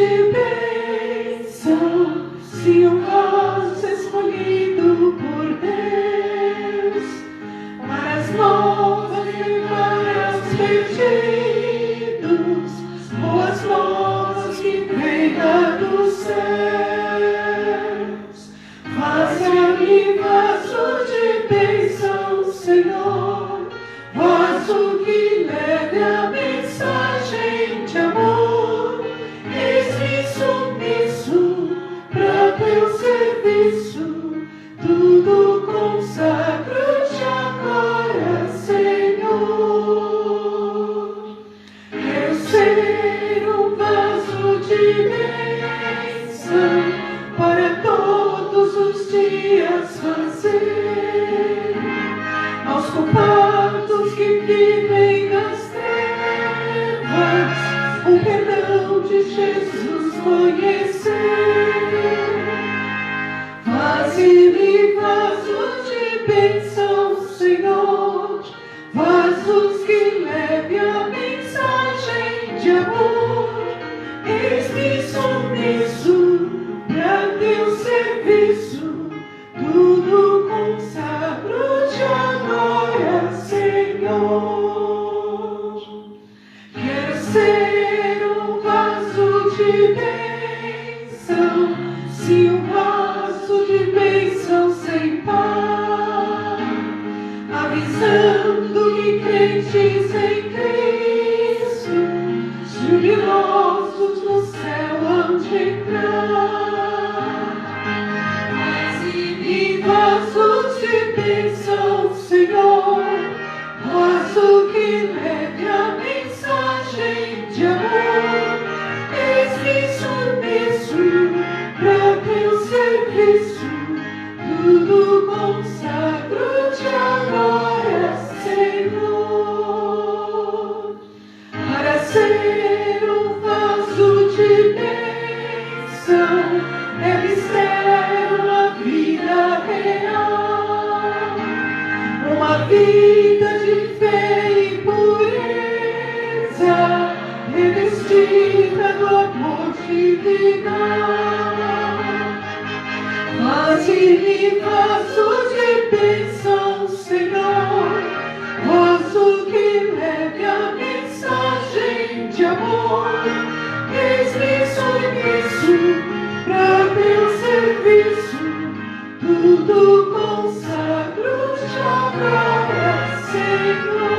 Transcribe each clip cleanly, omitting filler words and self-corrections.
de bênção, se um vaso escolhido por Deus, para as novas e para os perdidos, boas novas que vêm dos céus. Faça-me vaso de bênção, Senhor, vaso que leve a mensagem de amor. Eis-me submisso para teu serviço, tudo consagro-te agora, Senhor. Quero ser um vaso de bênção para todos os dias fazer aos culpados que vivem nas trevas o perdão de Jesus conhecer. Faze-me vaso de bênção, Senhor, vasos que leve a mensagem de amor. Eis-me submisso para teu serviço, tudo consagro-te agora, Senhor. Quero ser um vaso de bênção, se um vaso de bênção sem par, avisando que crentes em Cristo, jubilosos no céu hão de entrar. Faze-me vasos de bênção, Senhor, vaso que leve a mensagem de amor. Eis-me submisso para teu serviço, tudo consagro-te agora, Senhor. Para ser um vaso de bênção é mistério a vida real, uma vida de fé e pureza, revestida do amor divinal. Faze-me vaso de bênção, Senhor, vaso que leve a mensagem de amor. Eis-me submisso para teu serviço, tudo consagro-te agora, Senhor.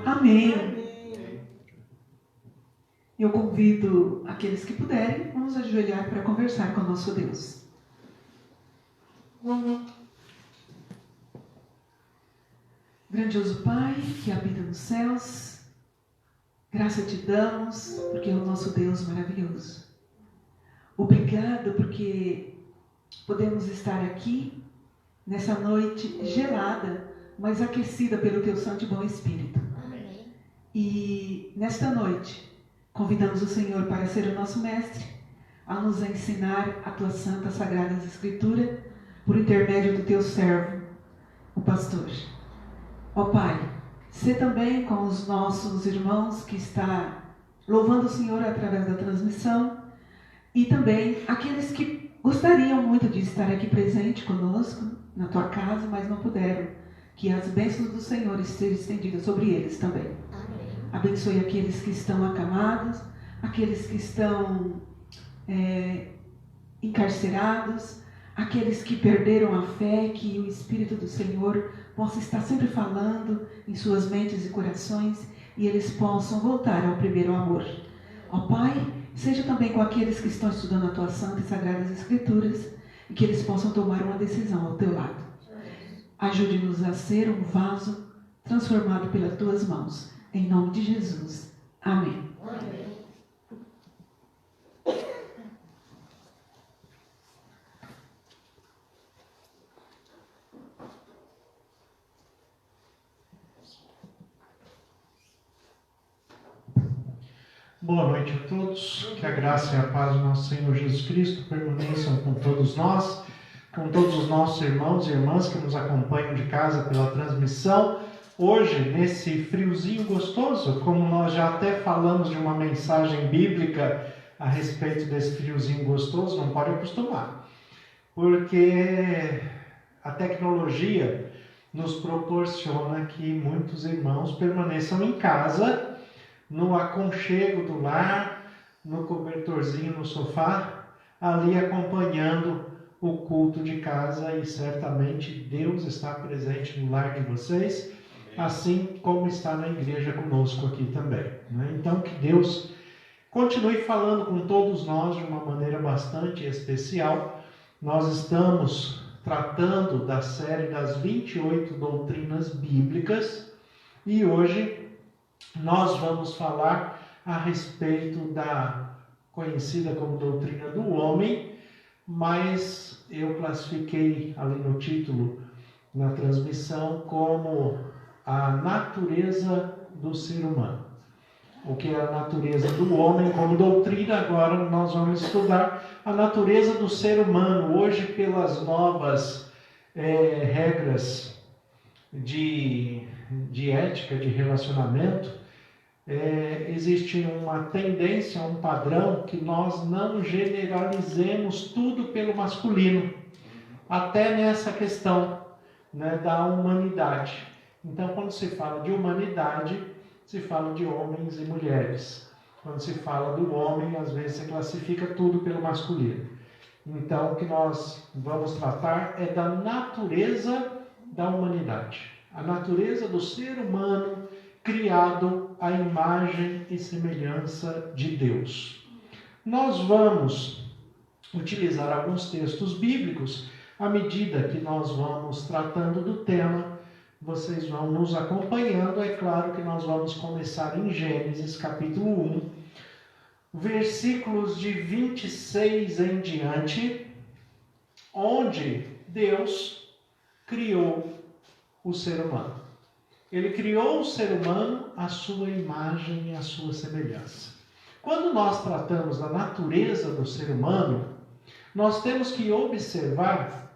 Amém. Eu convido aqueles que puderem, vamos ajoelhar para conversar com o nosso Deus. Grandioso Pai, que habita nos céus, graça te damos, porque é o nosso Deus maravilhoso. Obrigado porque podemos estar aqui nessa noite gelada, mas aquecida pelo teu Santo e Bom Espírito. Amém. E nesta noite, convidamos o Senhor para ser o nosso mestre, a nos ensinar a tua santa, sagrada Escritura, por intermédio do teu servo, o pastor. Ó Pai, sê também com os nossos irmãos que está louvando o Senhor através da transmissão, e também aqueles que gostariam muito de estar aqui presente conosco, na tua casa, mas não puderam, que as bênçãos do Senhor estejam estendidas sobre eles também. Abençoe aqueles que estão acamados, aqueles que estão encarcerados, aqueles que perderam a fé, que o Espírito do Senhor possa estar sempre falando em suas mentes e corações e eles possam voltar ao primeiro amor. Ó Pai, seja também com aqueles que estão estudando a Tua Santa e Sagradas Escrituras e que eles possam tomar uma decisão ao Teu lado. Ajude-nos a ser um vaso transformado pelas Tuas mãos. Em nome de Jesus. Amém. Amém. Boa noite a todos, que a graça e a paz do nosso Senhor Jesus Cristo permaneçam com todos nós, com todos os nossos irmãos e irmãs que nos acompanham de casa pela transmissão, hoje, nesse friozinho gostoso, como nós já até falamos de uma mensagem bíblica a respeito desse friozinho gostoso, não pode acostumar, porque a tecnologia nos proporciona que muitos irmãos permaneçam em casa, no aconchego do lar, no cobertorzinho no sofá, ali acompanhando o culto de casa, e certamente Deus está presente no lar de vocês, assim como está na igreja conosco aqui também, né? Então, que Deus continue falando com todos nós de uma maneira bastante especial. Nós estamos tratando da série das 28 doutrinas bíblicas e hoje nós vamos falar a respeito da conhecida como doutrina do homem, mas eu classifiquei ali no título, na transmissão, como a natureza do ser humano. O que é a natureza do homem como doutrina, agora nós vamos estudar a natureza do ser humano. Hoje, pelas novas regras de ética, de relacionamento, existe uma tendência, um padrão, que nós não generalizemos tudo pelo masculino, até nessa questão, né, da humanidade. Então, quando se fala de humanidade, se fala de homens e mulheres. Quando se fala do homem, às vezes se classifica tudo pelo masculino. Então, o que nós vamos tratar é da natureza da humanidade. A natureza do ser humano criado à imagem e semelhança de Deus. Nós vamos utilizar alguns textos bíblicos à medida que nós vamos tratando do tema. Vocês vão nos acompanhando. É claro que nós vamos começar em Gênesis capítulo 1, versículos de 26 em diante, onde Deus criou o ser humano. Ele criou o ser humano à sua imagem e à sua semelhança. Quando nós tratamos da natureza do ser humano, nós temos que observar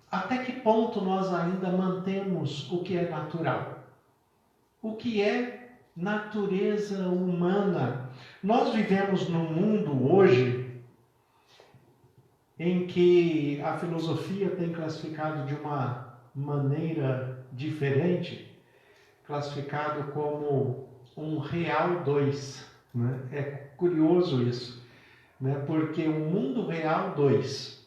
até que ponto nós ainda mantemos o que é natural. O que é natureza humana? Nós vivemos num mundo hoje em que a filosofia tem classificado de uma maneira diferente, classificado como um real 2. Né? É curioso isso, né? Porque o mundo real 2.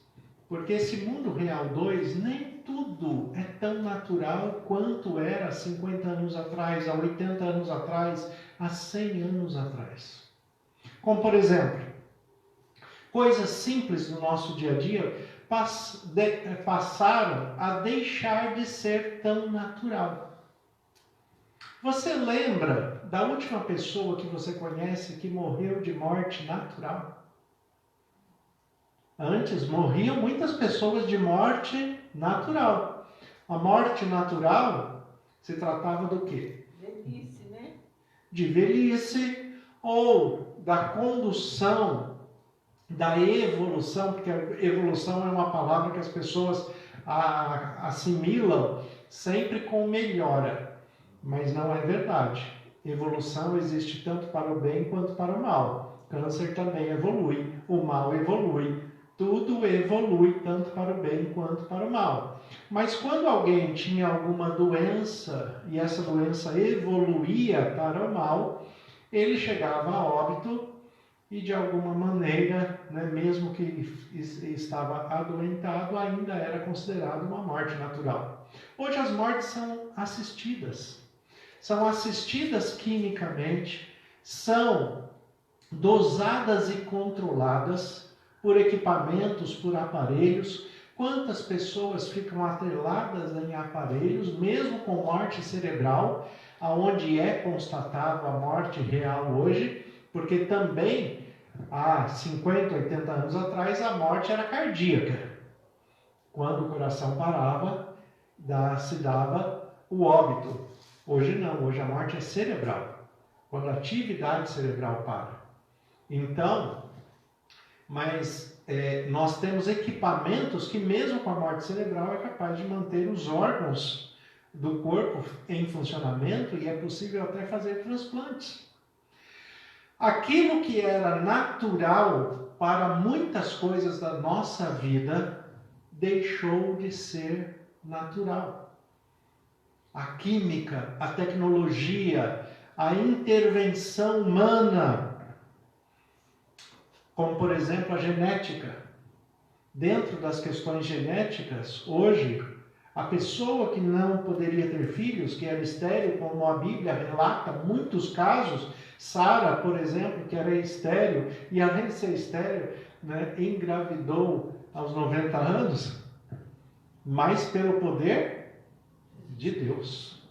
Porque esse mundo real 2, nem tudo é tão natural quanto era há 50 anos atrás, há 80 anos atrás, há 100 anos atrás. Como, por exemplo, coisas simples do nosso dia a dia passaram a deixar de ser tão natural. Você lembra da última pessoa que você conhece que morreu de morte natural? Antes morriam muitas pessoas de morte natural. A morte natural se tratava do quê? Velhice, né? De velhice, ou da condução, da evolução, porque a evolução é uma palavra que as pessoas assimilam sempre com melhora, mas não é verdade. Evolução existe tanto para o bem quanto para o mal. Câncer também evolui, o mal evolui. Tudo evolui tanto para o bem quanto para o mal. Mas quando alguém tinha alguma doença e essa doença evoluía para o mal, ele chegava a óbito e de alguma maneira, né, mesmo que estava adoentado, ainda era considerado uma morte natural. Hoje as mortes são assistidas. São assistidas quimicamente, são dosadas e controladas por equipamentos, por aparelhos. Quantas pessoas ficam atreladas em aparelhos, mesmo com morte cerebral, aonde é constatada a morte real hoje, porque também há 50, 80 anos atrás a morte era cardíaca. Quando o coração parava, se dava o óbito. Hoje não, hoje a morte é cerebral, quando a atividade cerebral para. Então, Mas nós temos equipamentos que mesmo com a morte cerebral é capaz de manter os órgãos do corpo em funcionamento e é possível até fazer transplantes. Aquilo que era natural para muitas coisas da nossa vida deixou de ser natural. A química, a tecnologia, a intervenção humana, como por exemplo a genética. Dentro das questões genéticas, hoje, a pessoa que não poderia ter filhos, que era estéril, como a Bíblia relata muitos casos, Sara, por exemplo, que era estéril, e além de ser estéril, engravidou aos 90 anos, mas pelo poder de Deus.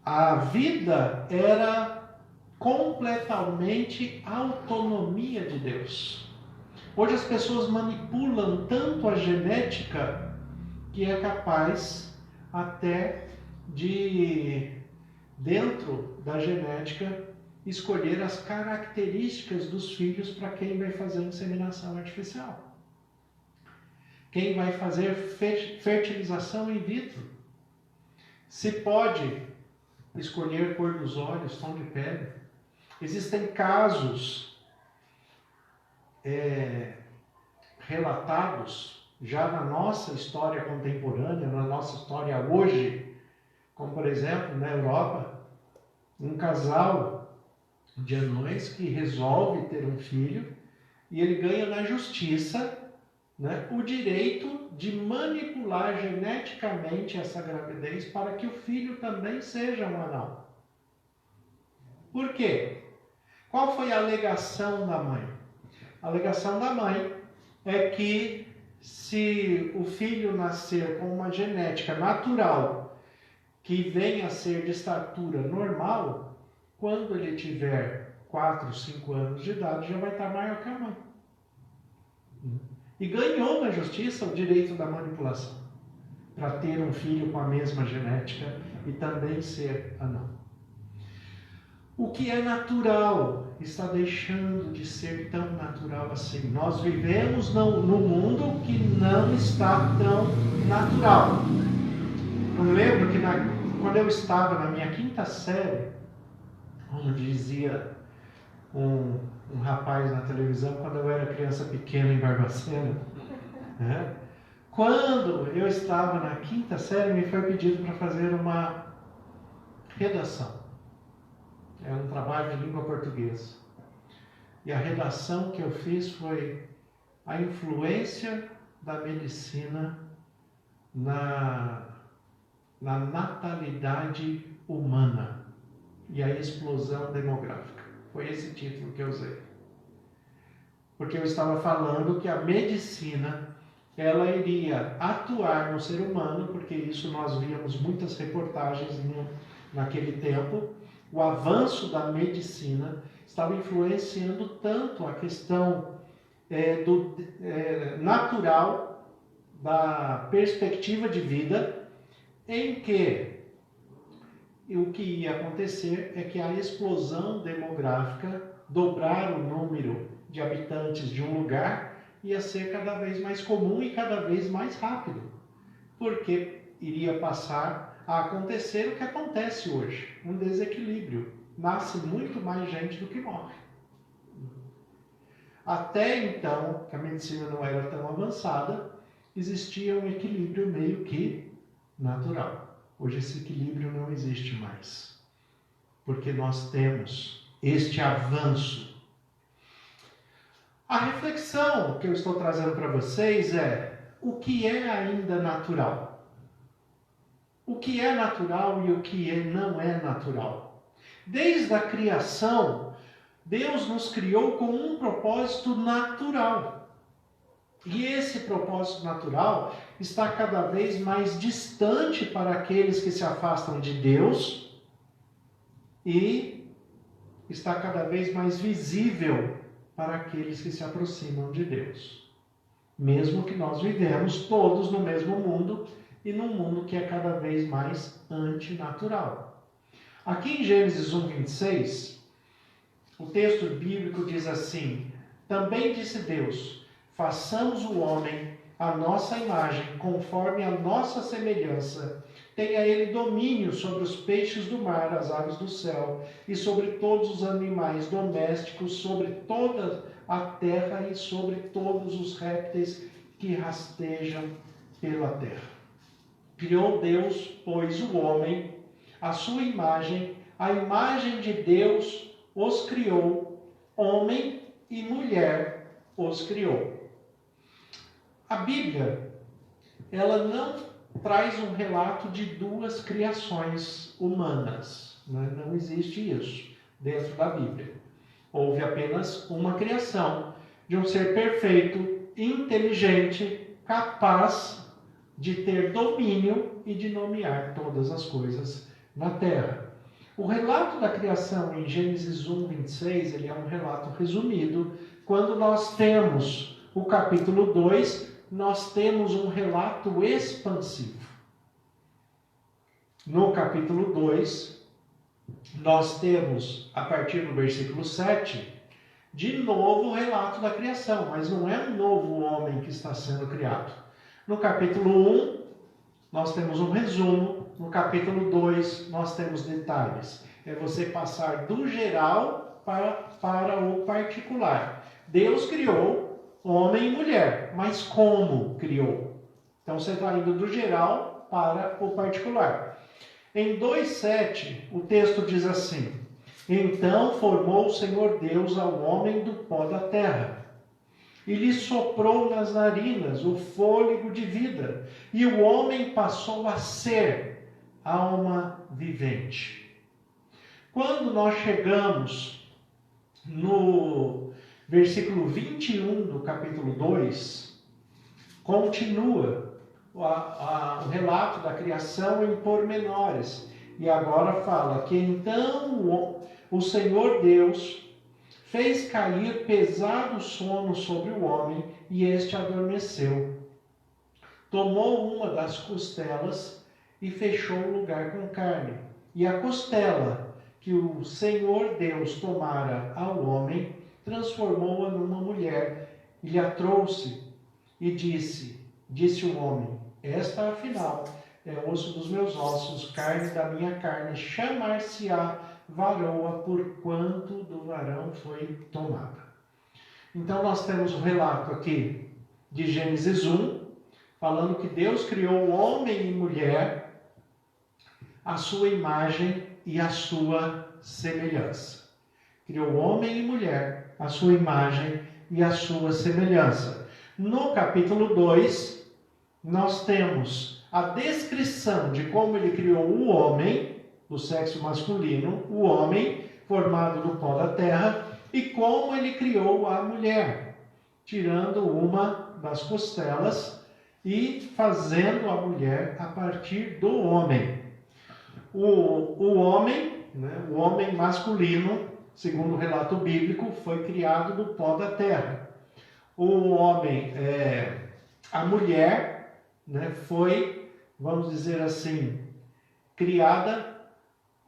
A vida era completamente autonomia de Deus. Hoje as pessoas manipulam tanto a genética que é capaz até de, dentro da genética, escolher as características dos filhos para quem vai fazer inseminação artificial. Quem vai fazer fertilização in vitro. Se pode escolher cor dos olhos, tom de pele. Existem casos relatados já na nossa história contemporânea, na nossa história hoje, como por exemplo na Europa, um casal de anões que resolve ter um filho e ele ganha na justiça o direito de manipular geneticamente essa gravidez para que o filho também seja um anão. Por quê? Qual foi a alegação da mãe? A alegação da mãe é que se o filho nascer com uma genética natural que venha a ser de estatura normal, quando ele tiver 4, 5 anos de idade, já vai estar maior que a mãe. E ganhou na justiça o direito da manipulação, para ter um filho com a mesma genética e também ser anão. O que é natural está deixando de ser tão natural assim. Nós vivemos no mundo que não está tão natural. Eu lembro que quando eu estava na minha 5ª série, como dizia um rapaz na televisão, quando eu era criança pequena em Barbacena, quando eu estava na 5ª série, me foi pedido para fazer uma redação. É um trabalho de língua portuguesa. E a redação que eu fiz foi a influência da medicina na natalidade humana e a explosão demográfica. Foi esse título que eu usei. Porque eu estava falando que a medicina ela iria atuar no ser humano, porque isso nós víamos muitas reportagens naquele tempo. O avanço da medicina estava influenciando tanto a questão natural da perspectiva de vida, em que o que ia acontecer é que a explosão demográfica, dobrar o número de habitantes de um lugar, ia ser cada vez mais comum e cada vez mais rápido, porque iria passar a acontecer o que acontece hoje, um desequilíbrio. Nasce muito mais gente do que morre. Até então, que a medicina não era tão avançada, existia um equilíbrio meio que natural. Hoje esse equilíbrio não existe mais, porque nós temos este avanço. A reflexão que eu estou trazendo para vocês é: o que é ainda natural? O que é natural e o que não é natural? Desde a criação, Deus nos criou com um propósito natural. E esse propósito natural está cada vez mais distante para aqueles que se afastam de Deus e está cada vez mais visível para aqueles que se aproximam de Deus. Mesmo que nós vivemos todos no mesmo mundo e num mundo que é cada vez mais antinatural. Aqui em Gênesis 1:26, o texto bíblico diz assim: Também disse Deus: façamos o homem à nossa imagem, conforme a nossa semelhança. Tenha ele domínio sobre os peixes do mar, as aves do céu, e sobre todos os animais domésticos, sobre toda a terra e sobre todos os répteis que rastejam pela terra. Criou Deus, pois, o homem, à sua imagem, a imagem de Deus os criou, homem e mulher os criou. A Bíblia, ela não traz um relato de duas criações humanas. Não existe isso dentro da Bíblia. Houve apenas uma criação de um ser perfeito, inteligente, capaz de ter domínio e de nomear todas as coisas na terra. O relato da criação em Gênesis 1, 26, ele é um relato resumido. Quando nós temos o capítulo 2, nós temos um relato expansivo. No capítulo 2, nós temos, a partir do versículo 7, de novo o relato da criação, mas não é um novo homem que está sendo criado. No capítulo 1, nós temos um resumo. No capítulo 2, nós temos detalhes. É você passar do geral para o particular. Deus criou homem e mulher, mas como criou? Então você está indo do geral para o particular. Em 2,7, o texto diz assim: então formou o Senhor Deus ao homem do pó da terra, e lhe soprou nas narinas o fôlego de vida, e o homem passou a ser alma vivente. Quando nós chegamos no versículo 21 do capítulo 2, continua o relato da criação em pormenores. E agora fala que então o Senhor Deus fez cair pesado sono sobre o homem e este adormeceu. Tomou uma das costelas e fechou o lugar com carne. E a costela que o Senhor Deus tomara ao homem, transformou-a numa mulher e lhe a trouxe e disse o homem: esta afinal é osso dos meus ossos, carne da minha carne, chamar-se-á varoa, porquanto do varão foi tomada. Então nós temos um relato aqui de Gênesis 1, falando que Deus criou homem e mulher à sua imagem e à sua semelhança. Criou homem e mulher à sua imagem e à sua semelhança. No capítulo 2, nós temos a descrição de como ele criou o homem, do sexo masculino, o homem formado do pó da terra, e como ele criou a mulher, tirando uma das costelas e fazendo a mulher a partir do homem. O homem, o homem masculino, segundo o relato bíblico, foi criado do pó da terra. O homem, a mulher, foi, vamos dizer assim, criada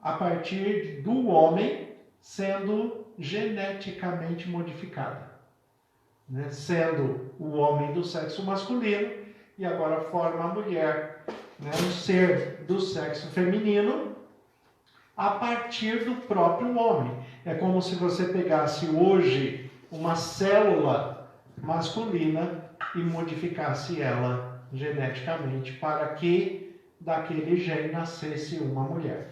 a partir do homem, sendo geneticamente modificada. Sendo o homem do sexo masculino e agora forma a mulher, um ser do sexo feminino, a partir do próprio homem. É como se você pegasse hoje uma célula masculina e modificasse ela geneticamente para que daquele gene nascesse uma mulher.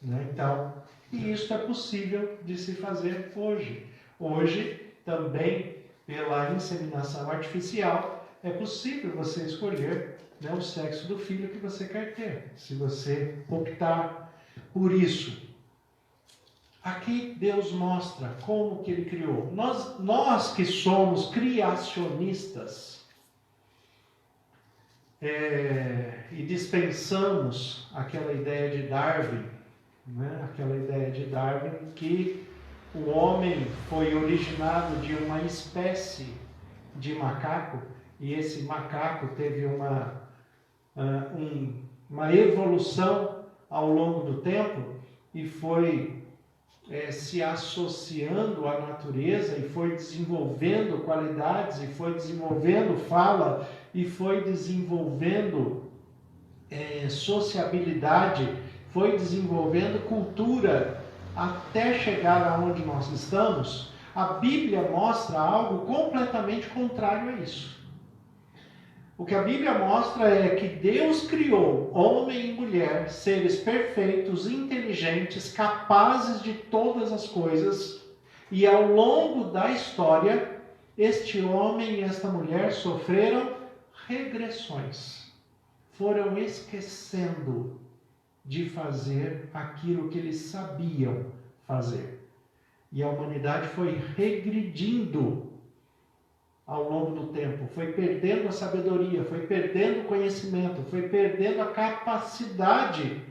Então, e isso é possível de se fazer hoje. Hoje, também, pela inseminação artificial, é possível você escolher o sexo do filho que você quer ter, se você optar por isso. Aqui Deus mostra como que Ele criou. Nós que somos criacionistas, e dispensamos aquela ideia de Darwin, aquela ideia de Darwin que o homem foi originado de uma espécie de macaco, e esse macaco teve uma evolução ao longo do tempo e foi se associando à natureza e foi desenvolvendo qualidades, e foi desenvolvendo fala, e foi desenvolvendo sociabilidade, foi desenvolvendo cultura, até chegar aonde nós estamos. A Bíblia mostra algo completamente contrário a isso. O que a Bíblia mostra é que Deus criou homem e mulher, seres perfeitos, inteligentes, capazes de todas as coisas, e ao longo da história, este homem e esta mulher sofreram regressões. Foram esquecendo de fazer aquilo que eles sabiam fazer. E a humanidade foi regredindo ao longo do tempo, foi perdendo a sabedoria, foi perdendo o conhecimento, foi perdendo a capacidade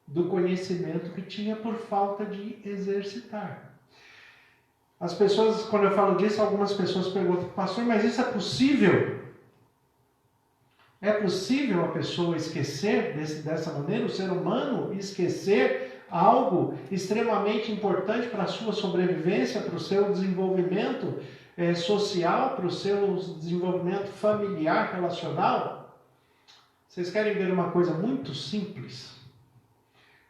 do conhecimento que tinha por falta de exercitar. As pessoas, quando eu falo disso, algumas pessoas perguntam: pastor, mas isso é possível? É possível a pessoa esquecer dessa maneira, o ser humano esquecer algo extremamente importante para a sua sobrevivência, para o seu desenvolvimento social, para o seu desenvolvimento familiar, relacional? Vocês querem ver uma coisa muito simples?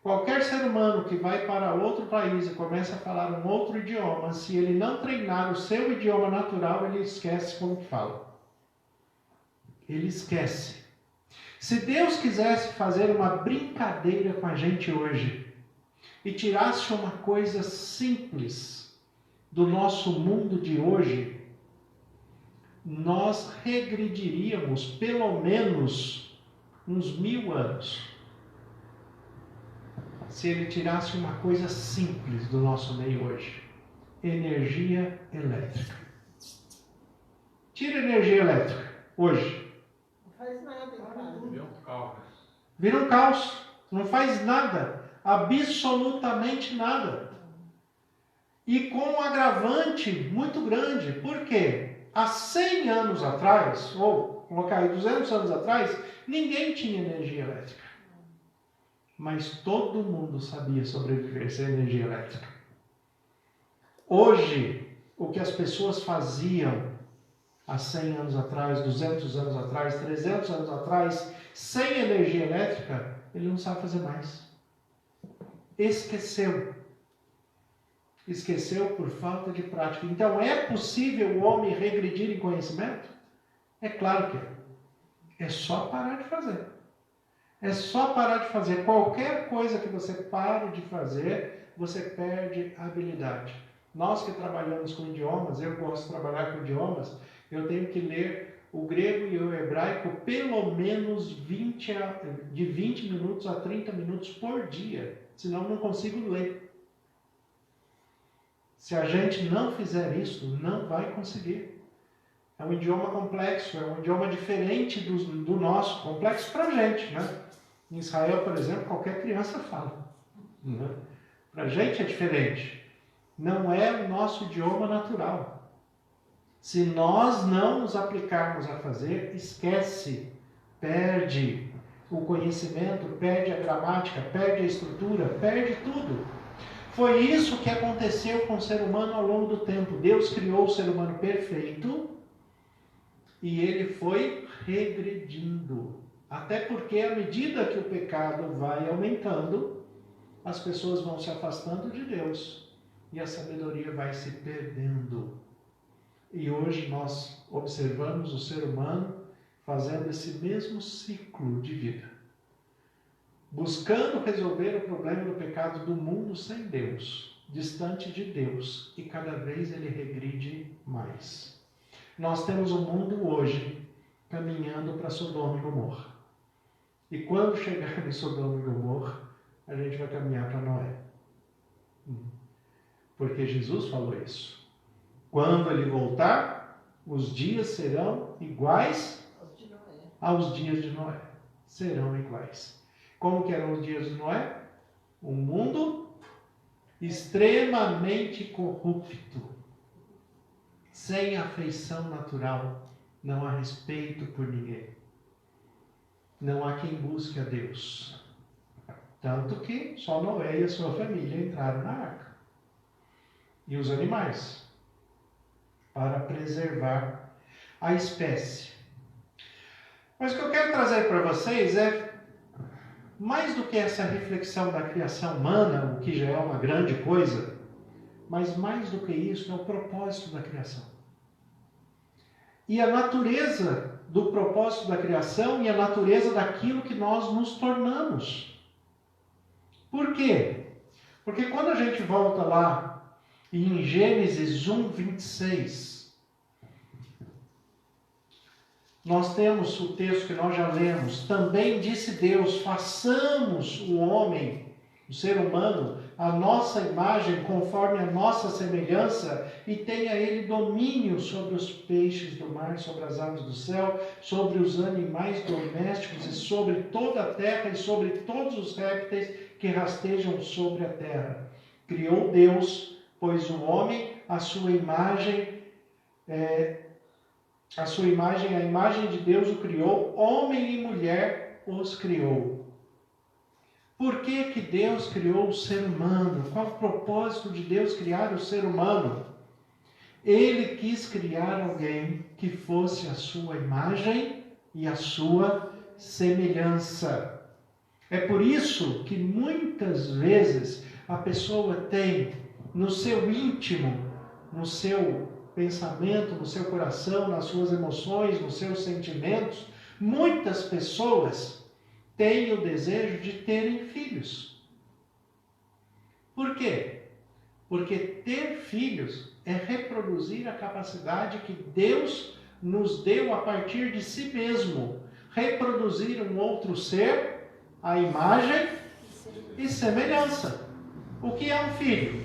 Qualquer ser humano que vai para outro país e começa a falar um outro idioma, se ele não treinar o seu idioma natural, ele esquece como que fala. Ele esquece. Se Deus quisesse fazer uma brincadeira com a gente hoje e tirasse uma coisa simples do nosso mundo de hoje, nós regrediríamos pelo menos uns 1000 anos. Se ele tirasse uma coisa simples do nosso meio hoje: energia elétrica. Tira energia elétrica hoje. Não faz nada em casa. Vira um caos. Não faz nada. Absolutamente nada. E com um agravante muito grande. Por quê? Há 100 anos atrás, ou colocar aí 200 anos atrás, ninguém tinha energia elétrica. Mas todo mundo sabia sobreviver sem energia elétrica. Hoje, o que as pessoas faziam há 100 anos atrás, 200 anos atrás, 300 anos atrás, sem energia elétrica, ele não sabe fazer mais. Esqueceu. Esqueceu por falta de prática. Então, é possível o homem regredir em conhecimento? É claro que é. É só parar de fazer. É só parar de fazer. Qualquer coisa que você pare de fazer, você perde a habilidade. Nós que trabalhamos com idiomas, eu gosto de trabalhar com idiomas, eu tenho que ler o grego e o hebraico pelo menos de 20 minutos a 30 minutos por dia. Senão eu não consigo ler. Se a gente não fizer isso, não vai conseguir. É um idioma complexo, é um idioma diferente do nosso, complexo para a gente, né? Em Israel, por exemplo, qualquer criança fala. Né? Para a gente é diferente. Não é o nosso idioma natural. Se nós não nos aplicarmos a fazer, esquece, perde o conhecimento, perde a gramática, perde a estrutura, perde tudo. Foi isso que aconteceu com o ser humano ao longo do tempo. Deus criou o ser humano perfeito e ele foi regredindo. Até porque, à medida que o pecado vai aumentando, as pessoas vão se afastando de Deus e a sabedoria vai se perdendo. E hoje nós observamos o ser humano fazendo esse mesmo ciclo de vida, buscando resolver o problema do pecado do mundo sem Deus, distante de Deus, e cada vez ele regride mais. Nós temos um mundo hoje caminhando para Sodoma e Gomorra. E quando chegar em Sodoma e Gomorra, a gente vai caminhar para Noé. Porque Jesus falou isso. Quando ele voltar, os dias serão iguais aos dias de Noé. Serão iguais. Como que eram os dias de Noé? Um mundo extremamente corrupto, sem afeição natural, não há respeito por ninguém. Não há quem busque a Deus. Tanto que só Noé e a sua família entraram na arca. e os animais, para preservar a espécie. Mas o que eu quero trazer para vocês é, mais do que essa reflexão da criação humana, o que já é uma grande coisa, mas mais do que isso é o propósito da criação. E a natureza do propósito da criação e a natureza daquilo que nós nos tornamos. Por quê? Porque quando a gente volta lá em Gênesis 1, 26, nós temos o texto que nós já lemos. Também disse Deus, façamos o homem, o ser humano, a nossa imagem, conforme a nossa semelhança, e tenha ele domínio sobre os peixes do mar, sobre as aves do céu, sobre os animais domésticos e sobre toda a terra e sobre todos os répteis que rastejam sobre a terra. Criou Deus, pois o homem, a sua imagem, a imagem de Deus o criou, homem e mulher os criou. Por que que Deus criou o ser humano? Qual o propósito de Deus criar o ser humano? Ele quis criar alguém que fosse a sua imagem e a sua semelhança. É por isso que muitas vezes a pessoa tem no seu íntimo, no seu pensamento, no seu coração, nas suas emoções, nos seus sentimentos, muitas pessoas têm o desejo de terem filhos. Por quê? Porque ter filhos é reproduzir a capacidade que Deus nos deu a partir de si mesmo. Reproduzir um outro ser, a imagem e semelhança. O que é um filho?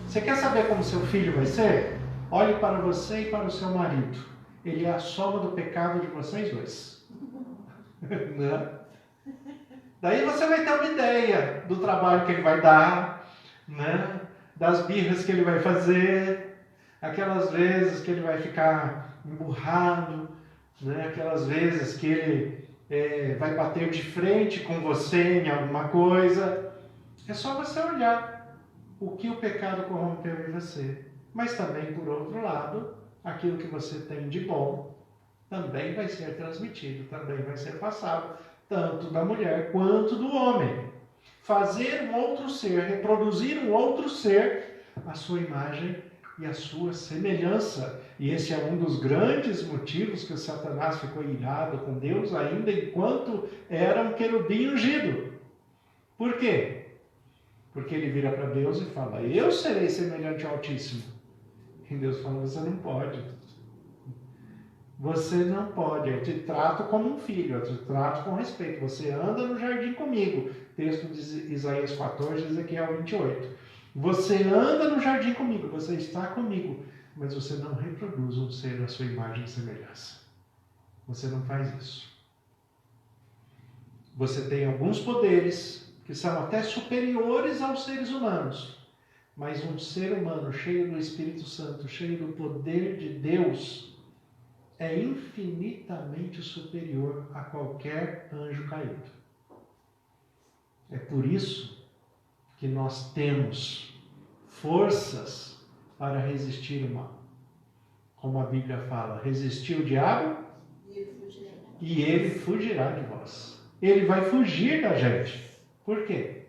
Você quer saber como seu filho vai ser? Olhe para você e para o seu marido. Ele é a soma do pecado de vocês dois. Não? Daí você vai ter uma ideia do trabalho que ele vai dar, né? Das birras que ele vai fazer, aquelas vezes que ele vai ficar emburrado, né? Aquelas vezes que ele vai bater de frente com você em alguma coisa. É só você olhar o que o pecado corrompeu em você. Mas também, por outro lado, aquilo que você tem de bom também vai ser transmitido, também vai ser passado, tanto da mulher quanto do homem. Fazer um outro ser, reproduzir um outro ser, a sua imagem e a sua semelhança. E esse é um dos grandes motivos que o Satanás ficou irado com Deus, ainda enquanto era um querubim ungido. Por quê? Porque ele vira para Deus e fala, eu serei semelhante ao Altíssimo. E Deus fala, você não pode. Você não pode, eu te trato como um filho, eu te trato com respeito. Você anda no jardim comigo. Texto de Isaías 14, Ezequiel 28. Você anda no jardim comigo, você está comigo, mas você não reproduz um ser à sua imagem e semelhança. Você não faz isso. Você tem alguns poderes que são até superiores aos seres humanos, mas um ser humano cheio do Espírito Santo, cheio do poder de Deus, é infinitamente superior a qualquer anjo caído. É por isso que nós temos forças para resistir o mal. Como a Bíblia fala, resistir o diabo e ele fugirá de vós. Ele vai fugir da gente. Por quê?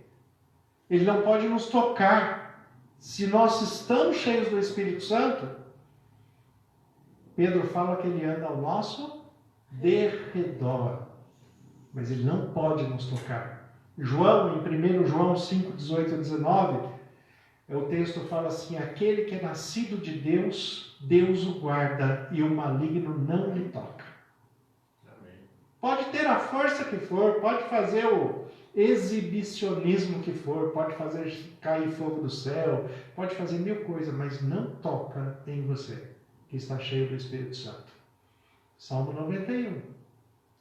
Ele não pode nos tocar. Se nós estamos cheios do Espírito Santo, Pedro fala que ele anda ao nosso derredor, mas ele não pode nos tocar. João, em 1 João 5, 18 a 19, o texto fala assim, aquele que é nascido de Deus, Deus o guarda e o maligno não lhe toca. Amém. Pode ter a força que for, pode fazer o exibicionismo que for, pode fazer cair fogo do céu, pode fazer mil coisas, mas não toca em você, que está cheio do Espírito Santo. Salmo 91.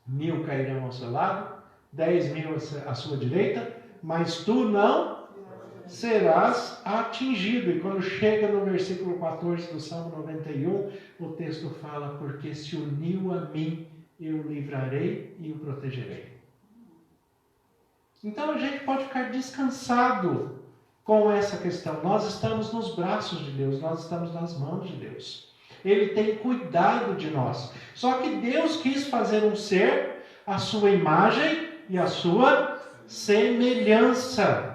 1000 cairão ao seu lado, 10.000 à sua direita, mas tu não serás atingido. E quando chega no versículo 14 do Salmo 91, o texto fala, porque se uniu a mim, eu o livrarei e o protegerei. Então a gente pode ficar descansado com essa questão. Nós estamos nos braços de Deus, nós estamos nas mãos de Deus. Ele tem cuidado de nós. Só que Deus quis fazer um ser à sua imagem e à sua semelhança,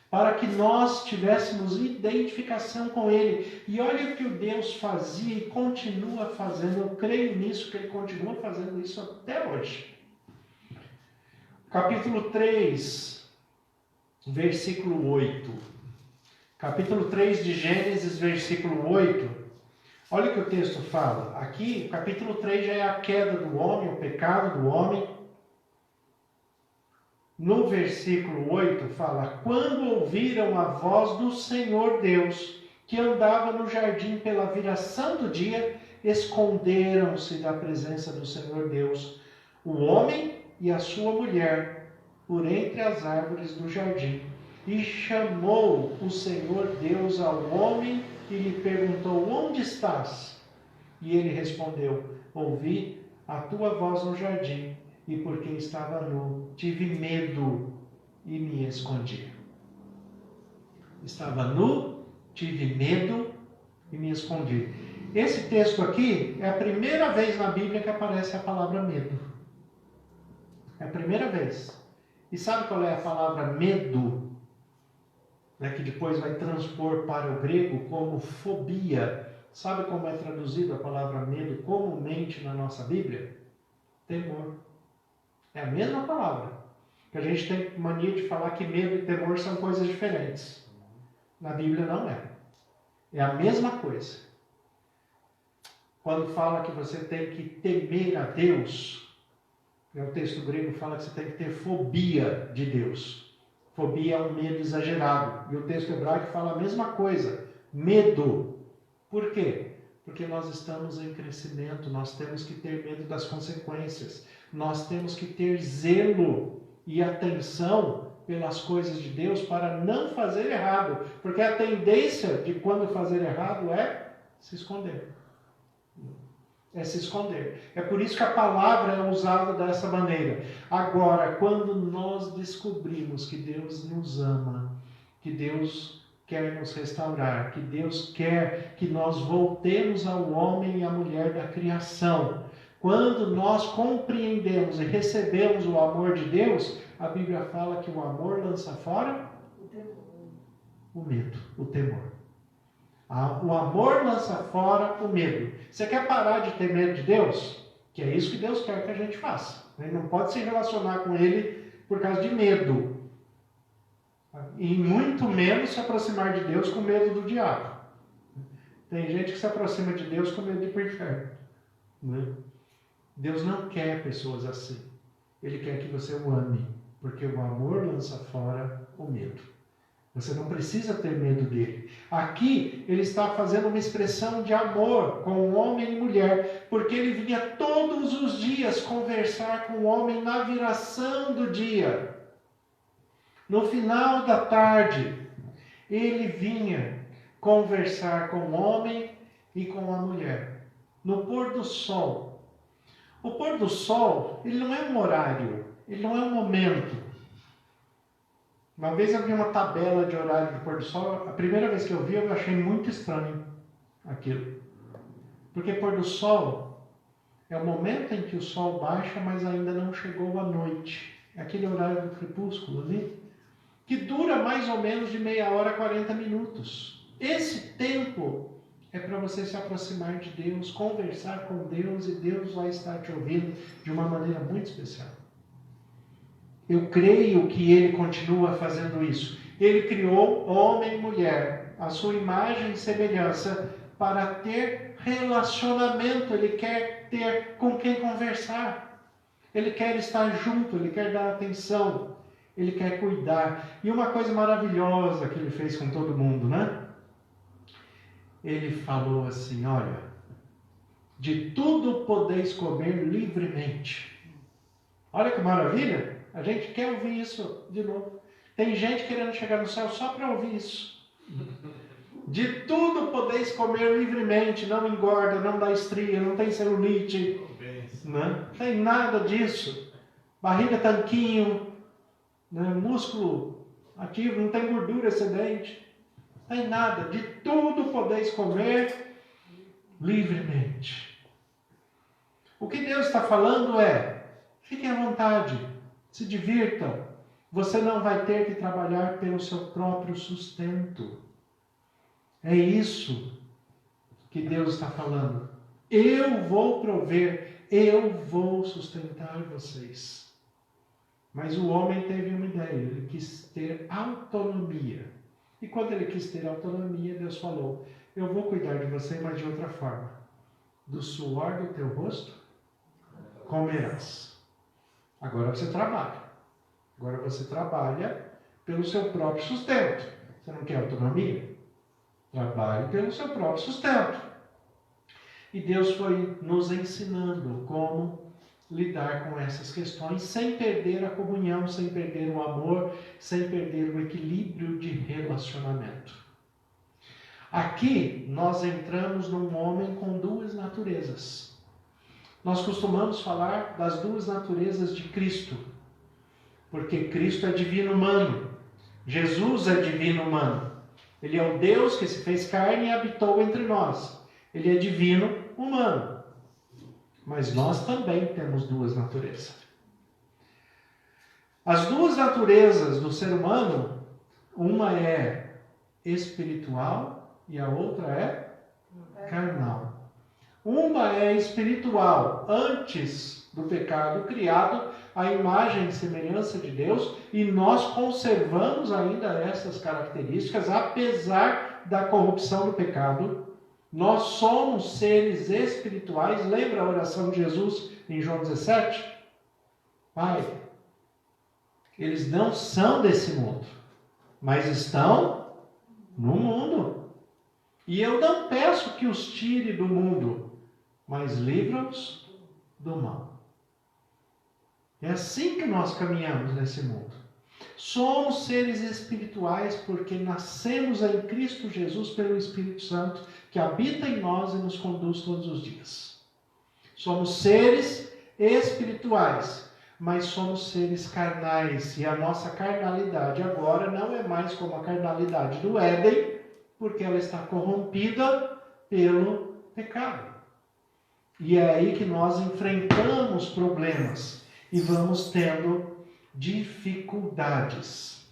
para que nós tivéssemos identificação com Ele. E olha o que o Deus fazia e continua fazendo. Eu creio nisso, que Ele continua fazendo isso até hoje. Capítulo 3, versículo 8. Capítulo 3 de Gênesis, versículo 8. Olha o que o texto fala. Aqui, capítulo 3 já é a queda do homem, o pecado do homem. No versículo 8 fala: quando ouviram a voz do Senhor Deus, que andava no jardim pela viração do dia, esconderam-se da presença do Senhor Deus, o homem e a sua mulher, por entre as árvores do jardim. E chamou o Senhor Deus ao homem e lhe perguntou: onde estás? E ele respondeu: ouvi a tua voz no jardim, e porque estava nu, tive medo e me escondi. Estava nu, tive medo e me escondi. Esse texto aqui é a primeira vez na Bíblia que aparece a palavra medo. É a primeira vez. E sabe qual é a palavra medo? Que depois vai transpor para o grego como fobia. Sabe como é traduzido a palavra medo comumente na nossa Bíblia? Temor. É a mesma palavra. Que a gente tem mania de falar que medo e temor são coisas diferentes. Na Bíblia não é. É a mesma coisa. Quando fala que você tem que temer a Deus, o texto grego fala que você tem que ter fobia de Deus. Fobia é um medo exagerado. E o texto hebraico fala a mesma coisa. Medo. Por quê? Porque nós estamos em crescimento. Nós temos que ter medo das consequências. Nós temos que ter zelo e atenção pelas coisas de Deus para não fazer errado. Porque a tendência de quando fazer errado é se esconder. É se esconder. É por isso que a palavra é usada dessa maneira. Agora, quando nós descobrimos que Deus nos ama, que Deus quer nos restaurar, que Deus quer que nós voltemos ao homem e à mulher da criação, quando nós compreendemos e recebemos o amor de Deus, a Bíblia fala que o amor lança fora o medo, o temor. O amor lança fora o medo. Você quer parar de ter medo de Deus? Que é isso que Deus quer que a gente faça. A gente não pode se relacionar com Ele por causa de medo. E muito menos se aproximar de Deus com medo do diabo. Tem gente que se aproxima de Deus com medo de ir para o inferno. Né? Deus não quer pessoas assim. Ele quer que você o ame. Porque o amor lança fora o medo. Você não precisa ter medo dele. Aqui, ele está fazendo uma expressão de amor com homem e mulher, porque ele vinha todos os dias conversar com o homem na viração do dia. No final da tarde, ele vinha conversar com o homem e com a mulher. No pôr do sol. O pôr do sol, ele não é um horário, ele não é um momento. Uma vez eu vi uma tabela de horário de pôr do sol. A primeira vez que eu vi, eu achei muito estranho aquilo. Porque pôr do sol é o momento em que o sol baixa, mas ainda não chegou a noite. É aquele horário do crepúsculo ali, que dura mais ou menos de meia hora a 40 minutos. Esse tempo é para você se aproximar de Deus, conversar com Deus, e Deus vai estar te ouvindo de uma maneira muito especial. Eu creio que Ele continua fazendo isso. Ele criou homem e mulher, a sua imagem e semelhança, para ter relacionamento. Ele quer ter com quem conversar. Ele quer estar junto, Ele quer dar atenção, Ele quer cuidar. E uma coisa maravilhosa que Ele fez com todo mundo, né? Ele falou assim: olha, de tudo podeis comer livremente. Olha que maravilha! A gente quer ouvir isso de novo. Tem gente querendo chegar no céu só para ouvir isso. De tudo podeis comer livremente, não engorda, não dá estria, não tem celulite, não tem nada disso. Barriga tanquinho, né? Músculo ativo, não tem gordura excedente, não tem nada. De tudo podeis comer livremente. O que Deus está falando é, fiquem à vontade, se divirtam. Você não vai ter que trabalhar pelo seu próprio sustento. É isso que Deus está falando. Eu vou prover, eu vou sustentar vocês. Mas o homem teve uma ideia, ele quis ter autonomia. E quando ele quis ter autonomia, Deus falou, eu vou cuidar de você, mas de outra forma. Do suor do teu rosto, comerás. Agora você trabalha. Agora você trabalha pelo seu próprio sustento. Você não quer autonomia? Trabalhe pelo seu próprio sustento. E Deus foi nos ensinando como lidar com essas questões sem perder a comunhão, sem perder o amor, sem perder o equilíbrio de relacionamento. Aqui nós entramos num homem com duas naturezas. Nós costumamos falar das duas naturezas de Cristo, porque Cristo é divino humano, Jesus é divino humano. Ele é o Deus que se fez carne e habitou entre nós. Ele é divino humano. Mas nós também temos duas naturezas. As duas naturezas do ser humano, uma é espiritual e a outra é carnal. Uma é espiritual, antes do pecado, criado à imagem e semelhança de Deus, e nós conservamos ainda essas características, apesar da corrupção do pecado. Nós somos seres espirituais. Lembra a oração de Jesus em João 17? Pai, eles não são desse mundo, mas estão no mundo. E eu não peço que os tire do mundo, mas livra-os do mal. É assim que nós caminhamos nesse mundo. Somos seres espirituais porque nascemos em Cristo Jesus pelo Espírito Santo, que habita em nós e nos conduz todos os dias. Somos seres espirituais, mas somos seres carnais. E a nossa carnalidade agora não é mais como a carnalidade do Éden, porque ela está corrompida pelo pecado. E é aí que nós enfrentamos problemas e vamos tendo dificuldades.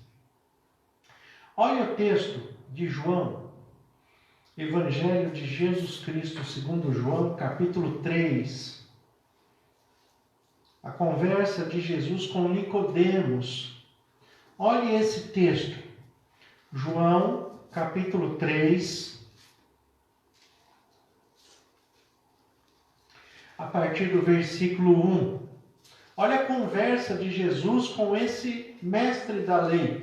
Olha o texto de João, Evangelho de Jesus Cristo, segundo João, capítulo 3. A conversa de Jesus com Nicodemos. Olhe esse texto. João, capítulo 3. A partir do versículo 1. Olha a conversa de Jesus com esse mestre da lei.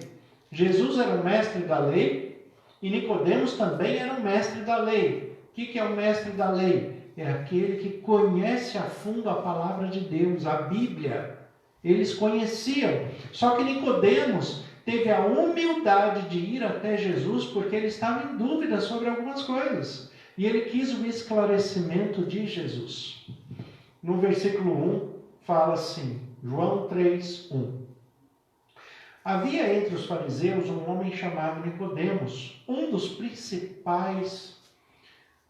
Jesus era o mestre da lei e Nicodemos também era o mestre da lei. O que é o mestre da lei? É aquele que conhece a fundo a palavra de Deus, a Bíblia. Eles conheciam. Só que Nicodemos teve a humildade de ir até Jesus porque ele estava em dúvida sobre algumas coisas. E ele quis o esclarecimento de Jesus. No versículo 1, fala assim, João 3, 1. Havia entre os fariseus um homem chamado Nicodemos, um dos principais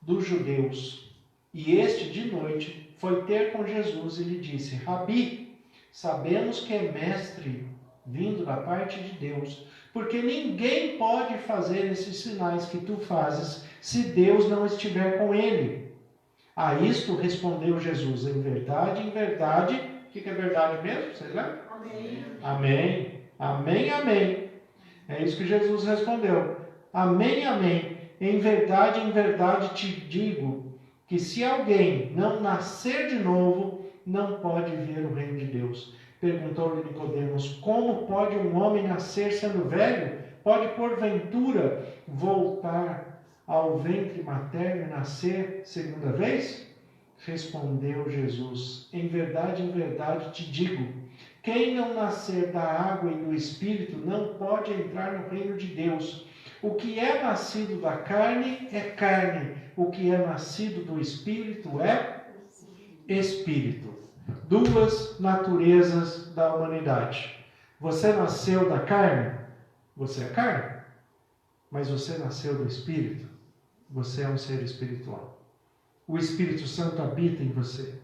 dos judeus. E este, de noite, foi ter com Jesus e lhe disse, Rabi, sabemos que é mestre vindo da parte de Deus, porque ninguém pode fazer esses sinais que tu fazes se Deus não estiver com ele. A isto respondeu Jesus, em verdade, o que é verdade mesmo? Vocês lembram? Amém. Amém, amém, amém. É isso que Jesus respondeu. Amém, amém. Em verdade te digo que se alguém não nascer de novo, não pode ver o reino de Deus. Perguntou-lhe Nicodemos, como pode um homem nascer sendo velho? Pode porventura voltar ao ventre materno e nascer segunda vez? Respondeu Jesus, em verdade te digo, quem não nascer da água e do Espírito não pode entrar no reino de Deus. O que é nascido da carne é carne, o que é nascido do Espírito é Espírito. Duas naturezas da humanidade. Você nasceu da carne, Você é carne, mas você nasceu do Espírito. Você é um ser espiritual. O Espírito Santo habita em você.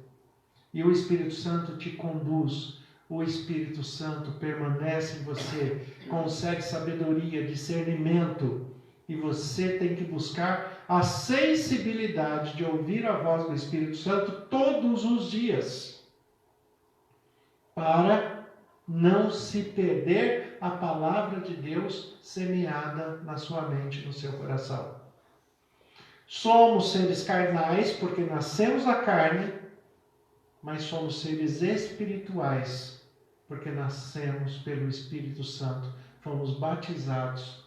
E o Espírito Santo te conduz. O Espírito Santo permanece em você. Concede sabedoria, discernimento. E você tem que buscar a sensibilidade de ouvir a voz do Espírito Santo todos os dias. Para não se perder a palavra de Deus semeada na sua mente, no seu coração. Somos seres carnais porque nascemos da carne, mas somos seres espirituais porque nascemos pelo Espírito Santo. Fomos batizados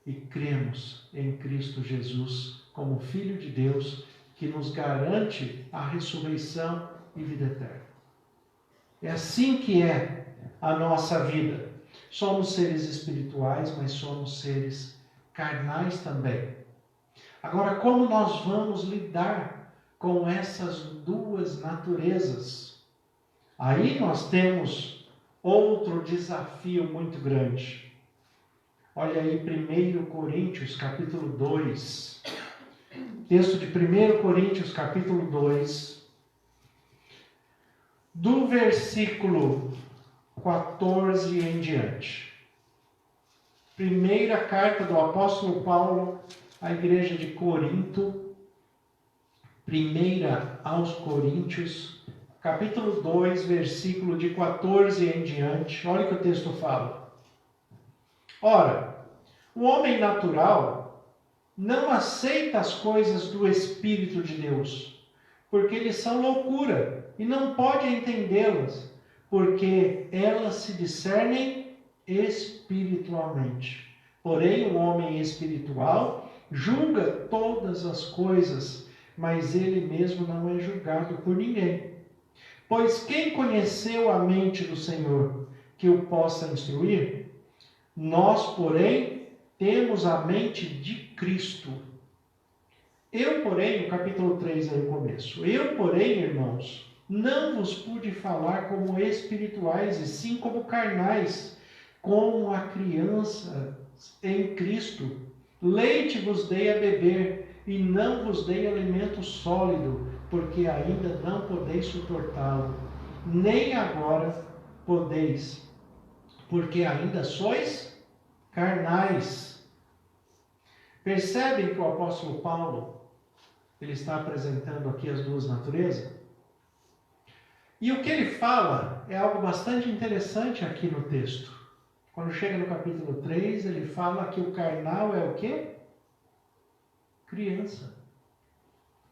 e cremos em Cristo Jesus como Filho de Deus, que nos garante a ressurreição e vida eterna. É assim que é a nossa vida. Somos seres espirituais, mas somos seres carnais também. Agora, como nós vamos lidar com essas duas naturezas? Aí nós temos outro desafio muito grande. Olha aí 1 Coríntios, capítulo 2. Texto de 1 Coríntios, capítulo 2. Do versículo 14 em diante. Primeira carta do apóstolo Paulo à igreja de Corinto. Primeira aos Coríntios, capítulo 2, versículo de 14 em diante. Olha o que o texto fala. Ora, o homem natural não aceita as coisas do Espírito de Deus, porque eles são loucura e não pode entendê-las, porque elas se discernem espiritualmente. Porém, o homem espiritual julga todas as coisas, mas ele mesmo não é julgado por ninguém. Pois quem conheceu a mente do Senhor que o possa instruir? Nós, porém, temos a mente de Cristo. Eu, porém, no capítulo 3 aí no começo, eu, porém, irmãos, não vos pude falar como espirituais, e sim como carnais, como a criança em Cristo. Leite vos dei a beber, e não vos dei alimento sólido, porque ainda não podeis suportá-lo, nem agora podeis, porque ainda sois carnais. Percebem que o apóstolo Paulo, ele está apresentando aqui as duas naturezas? E o que ele fala é algo bastante interessante aqui no texto. Quando chega no capítulo 3, ele fala que o carnal é o quê? Criança.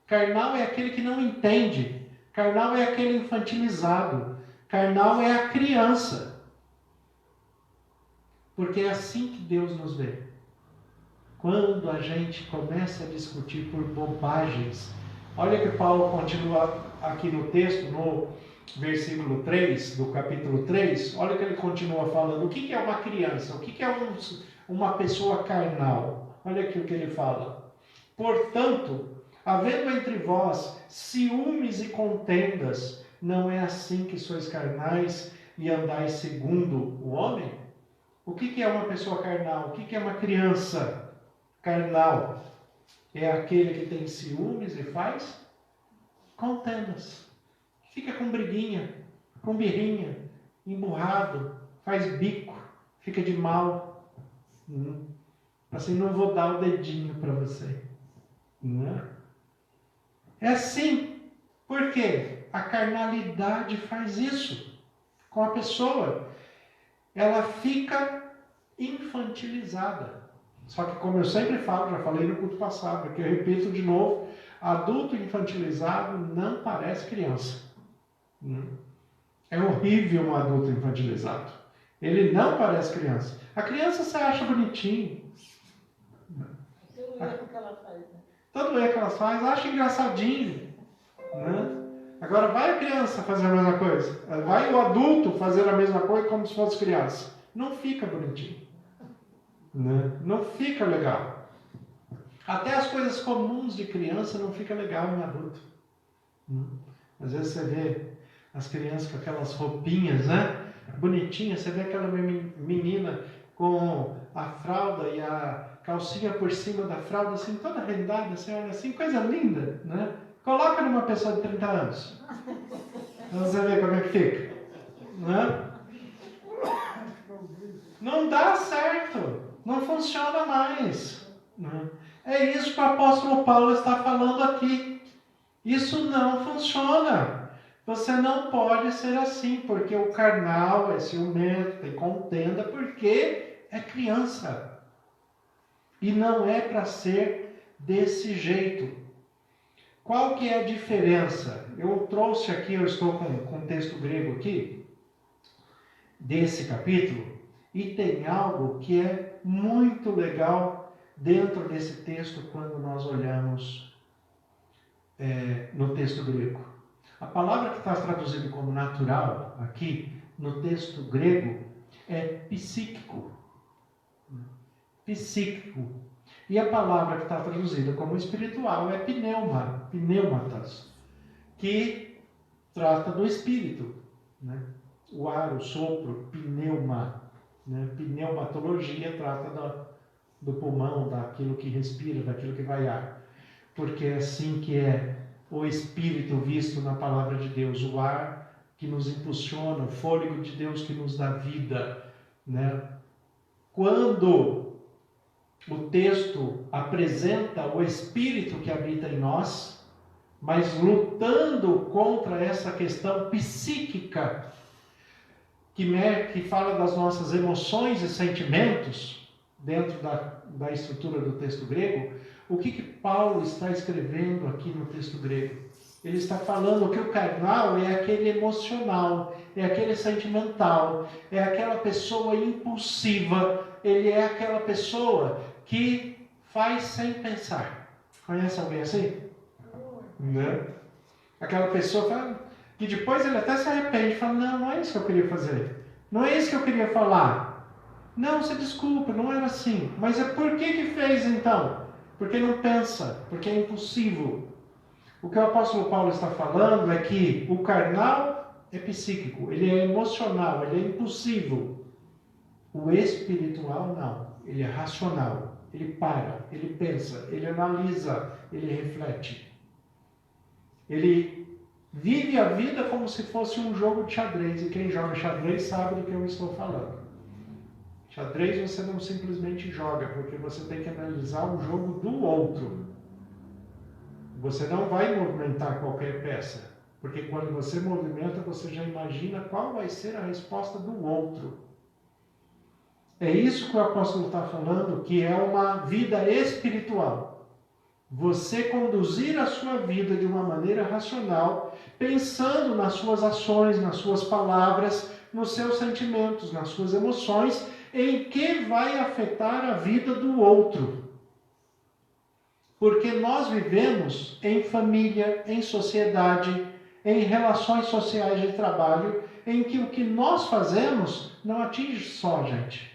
Carnal é aquele que não entende. Carnal é aquele infantilizado. Carnal é a criança. Porque é assim que Deus nos vê. Quando a gente começa a discutir por bobagens. Olha que Paulo continua aqui no texto, no versículo 3, do capítulo 3. Olha que ele continua falando. O que é uma criança? O que é uma pessoa carnal? Olha aqui o que ele fala. Portanto, havendo entre vós ciúmes e contendas, não é assim que sois carnais e andais segundo o homem? O que é uma pessoa carnal? O que é uma criança carnal? É aquele que tem ciúmes e faz contendas. Fica com briguinha, com birrinha, emburrado, faz bico, fica de mal. Assim, não vou dar o dedinho para você. Não. É assim. Por quê? A carnalidade faz isso com a pessoa. Ela fica infantilizada. Só que, como eu sempre falo, já falei no culto passado, que eu repito de novo, adulto infantilizado não parece criança. É horrível um adulto infantilizado. Ele não parece criança. A criança você acha bonitinho. Todo erro que ela faz, né? Todo erro que ela faz, acha engraçadinho. Né? Agora vai a criança fazer a mesma coisa. Vai o adulto fazer a mesma coisa como se fosse criança. Não fica bonitinho. Né? Não fica legal. Até as coisas comuns de criança não fica legal em adulto. Às vezes você vê as crianças com aquelas roupinhas, né? Bonitinhas. Você vê aquela menina com a fralda e a calcinha por cima da fralda, assim, toda rendada, você olha assim, coisa linda, né? Coloca numa pessoa de 30 anos. Você vê como é que fica. Né? Não dá certo. Não funciona mais. Né? É isso que o apóstolo Paulo está falando aqui. Isso não funciona. Você não pode ser assim, porque o carnal é ciumento, tem contenda, porque é criança. E não é para ser desse jeito. Qual que é a diferença? Eu trouxe aqui, eu estou com um texto grego aqui, desse capítulo, e tem algo que é muito legal dentro desse texto quando nós olhamos no texto grego. A palavra que está traduzida como natural aqui, no texto grego, é psíquico. Psíquico. E a palavra que está traduzida como espiritual é pneuma, pneumatas, que trata do espírito. Né? O ar, o sopro, pneuma. Né? Pneumatologia trata do pulmão, daquilo que respira, daquilo que vai ar. Porque é assim que é o espírito visto na palavra de Deus, o ar que nos impulsiona, o fôlego de Deus que nos dá vida. Né? Quando o texto apresenta o Espírito que habita em nós, mas lutando contra essa questão psíquica, que fala das nossas emoções e sentimentos, dentro da estrutura do texto grego. O que Paulo está escrevendo aqui no texto grego? Ele está falando que o carnal é aquele emocional, é aquele sentimental, é aquela pessoa impulsiva, ele é aquela pessoa que faz sem pensar. Conhece alguém assim? Né? Aquela pessoa que depois ele até se arrepende, fala, não é isso que eu queria fazer, não é isso que eu queria falar, não, você desculpa, não era assim, mas é por que fez então? Porque não pensa, porque é impulsivo. O que o apóstolo Paulo está falando é que o carnal é psíquico, ele é emocional, ele é impulsivo. O espiritual não, ele é racional, ele para, ele pensa, ele analisa, ele reflete. Ele vive a vida como se fosse um jogo de xadrez, e quem joga xadrez sabe do que eu estou falando. Xadrez você não simplesmente joga, porque você tem que analisar o jogo do outro. Você não vai movimentar qualquer peça, porque quando você movimenta, você já imagina qual vai ser a resposta do outro. É isso que o apóstolo está falando, que é uma vida espiritual. Você conduzir a sua vida de uma maneira racional, pensando nas suas ações, nas suas palavras, nos seus sentimentos, nas suas emoções, em que vai afetar a vida do outro. Porque nós vivemos em família, em sociedade, em relações sociais de trabalho, em que o que nós fazemos não atinge só a gente.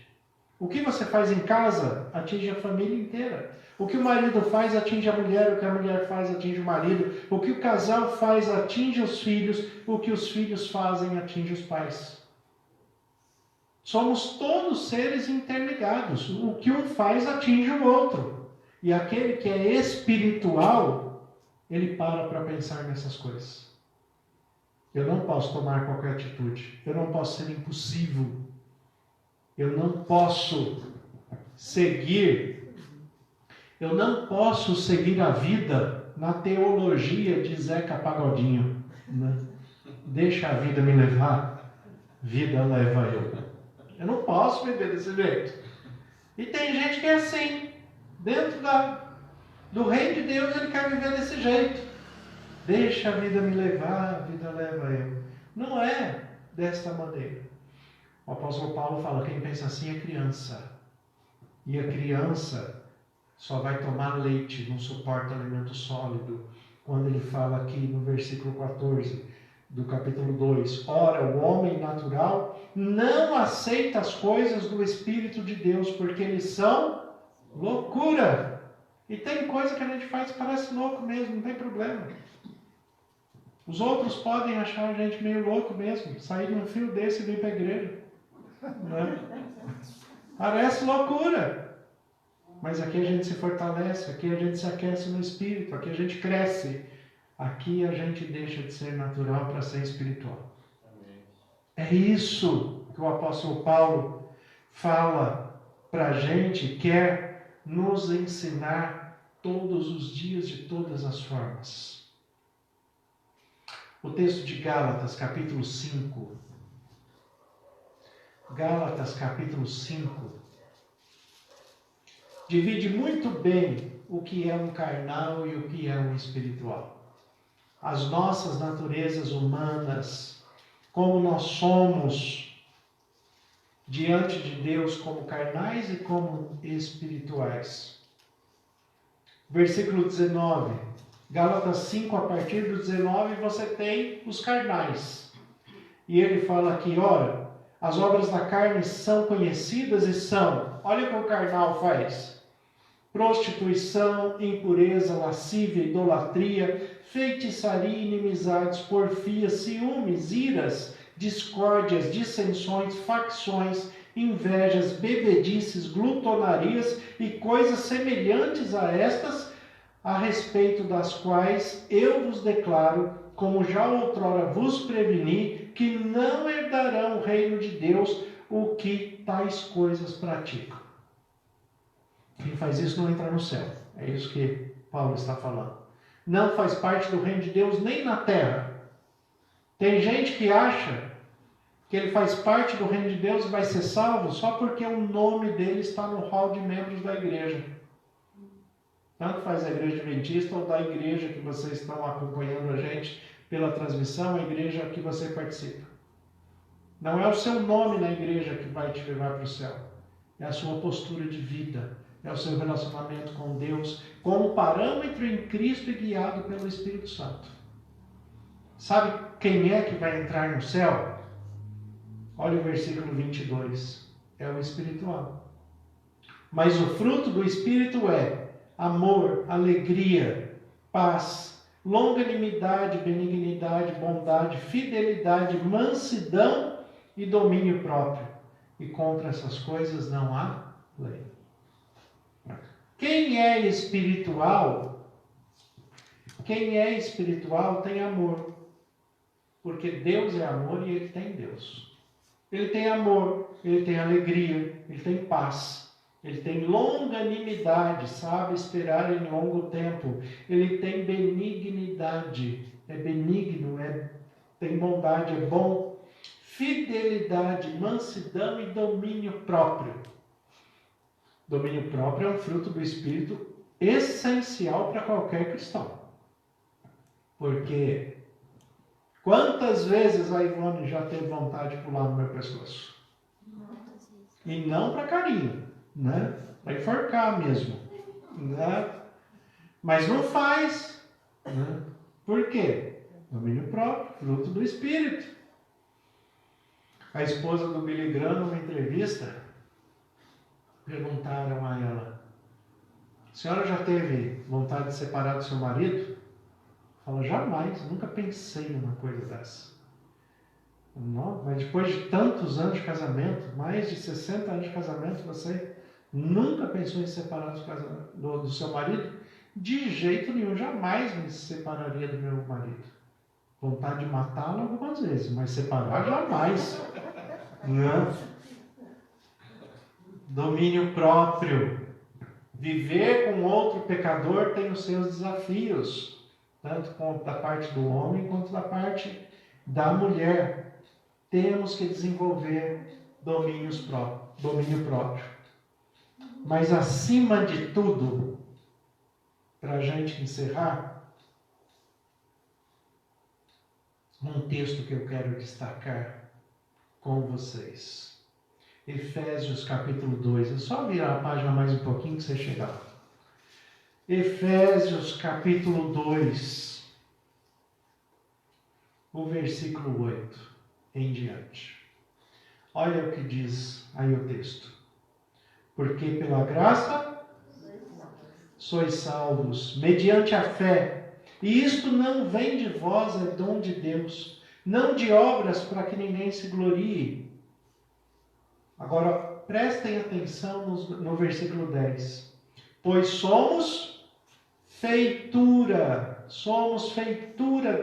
O que você faz em casa atinge a família inteira. O que o marido faz atinge a mulher, o que a mulher faz atinge o marido, o que o casal faz atinge os filhos, o que os filhos fazem atinge os pais. Somos todos seres interligados. O que um faz atinge o outro. E aquele que é espiritual, ele para pensar nessas coisas. Eu não posso tomar qualquer atitude. Eu não posso ser impulsivo. Eu não posso seguir a vida na teologia de Zeca Pagodinho. Né? Deixa a vida me levar, vida leva eu. Eu não posso viver desse jeito. E tem gente que é assim. Dentro do reino de Deus, ele quer viver desse jeito. Deixa a vida me levar, a vida leva eu. Não é desta maneira. O apóstolo Paulo fala, quem pensa assim é criança. E a criança só vai tomar leite, não suporta alimento sólido. Quando ele fala aqui no versículo 14 do capítulo 2, ora, o homem natural não aceita as coisas do Espírito de Deus, porque eles são loucura. E tem coisa que a gente faz que parece louco mesmo, não tem problema. Os outros podem achar a gente meio louco mesmo, sair num fio desse e vir para a igreja. Né? Parece loucura. Mas aqui a gente se fortalece, aqui a gente se aquece no espírito, aqui a gente cresce. Aqui a gente deixa de ser natural para ser espiritual. É isso que o apóstolo Paulo fala para a gente, quer nos ensinar todos os dias, de todas as formas. O texto de Gálatas, capítulo 5. Gálatas, capítulo 5. Divide muito bem o que é um carnal e o que é um espiritual. As nossas naturezas humanas, como nós somos diante de Deus como carnais e como espirituais. Versículo 19, Gálatas 5, a partir do 19, você tem os carnais. E ele fala aqui, ora, as obras da carne são conhecidas e são, olha o que o carnal faz: prostituição, impureza, lascívia, idolatria, feitiçaria, inimizades, porfias, ciúmes, iras, discórdias, dissensões, facções, invejas, bebedices, glutonarias e coisas semelhantes a estas, a respeito das quais eu vos declaro, como já outrora vos preveni, que não herdarão o reino de Deus o que tais coisas praticam. Quem faz isso não entra no céu. É isso que Paulo está falando. Não faz parte do reino de Deus nem na terra. Tem gente que acha que ele faz parte do reino de Deus e vai ser salvo só porque o nome dele está no hall de membros da igreja. Tanto faz a igreja adventista ou da igreja que vocês estão acompanhando a gente pela transmissão, a igreja que você participa. Não é o seu nome na igreja que vai te levar para o céu. É a sua postura de vida. É o seu relacionamento com Deus, com um parâmetro em Cristo e guiado pelo Espírito Santo. Sabe quem é que vai entrar no céu? Olha o versículo 22. É o espiritual. Mas o fruto do Espírito é amor, alegria, paz, longanimidade, benignidade, bondade, fidelidade, mansidão e domínio próprio. E contra essas coisas não há lei. Quem é espiritual tem amor. Porque Deus é amor e Ele tem Deus. Ele tem amor, Ele tem alegria, Ele tem paz, Ele tem longanimidade, sabe esperar em longo tempo. Ele tem benignidade, é benigno, tem bondade, é bom. Fidelidade, mansidão e domínio próprio. Domínio próprio é um fruto do Espírito essencial para qualquer cristão. Porque quantas vezes a Ivone já teve vontade de pular no meu pescoço? E não para carinho, né? Para enforcar mesmo. Né? Mas não faz. Né? Por quê? Domínio próprio, fruto do Espírito. A esposa do Billy Graham, numa entrevista, perguntaram a ela: a senhora já teve vontade de separar do seu marido? Fala: jamais, nunca pensei numa coisa dessa. Não, mas depois de tantos anos de casamento, mais de 60 anos de casamento, você nunca pensou em separar do seu marido? De jeito nenhum, jamais me separaria do meu marido. Vontade de matá-lo algumas vezes, mas separar jamais. Não. Domínio próprio. Viver com outro pecador tem os seus desafios, tanto da parte do homem quanto da parte da mulher. Temos que desenvolver domínio próprio. Mas acima de tudo, para a gente encerrar, um texto que eu quero destacar com vocês. Efésios capítulo 2. É só virar a página mais um pouquinho que você chega lá. Efésios capítulo 2, o versículo 8 em diante. Olha o que diz aí o texto. Porque pela graça sois salvos, mediante a fé. E isto não vem de vós, é dom de Deus, não de obras para que ninguém se glorie. Agora, prestem atenção no versículo 10. Pois somos feitura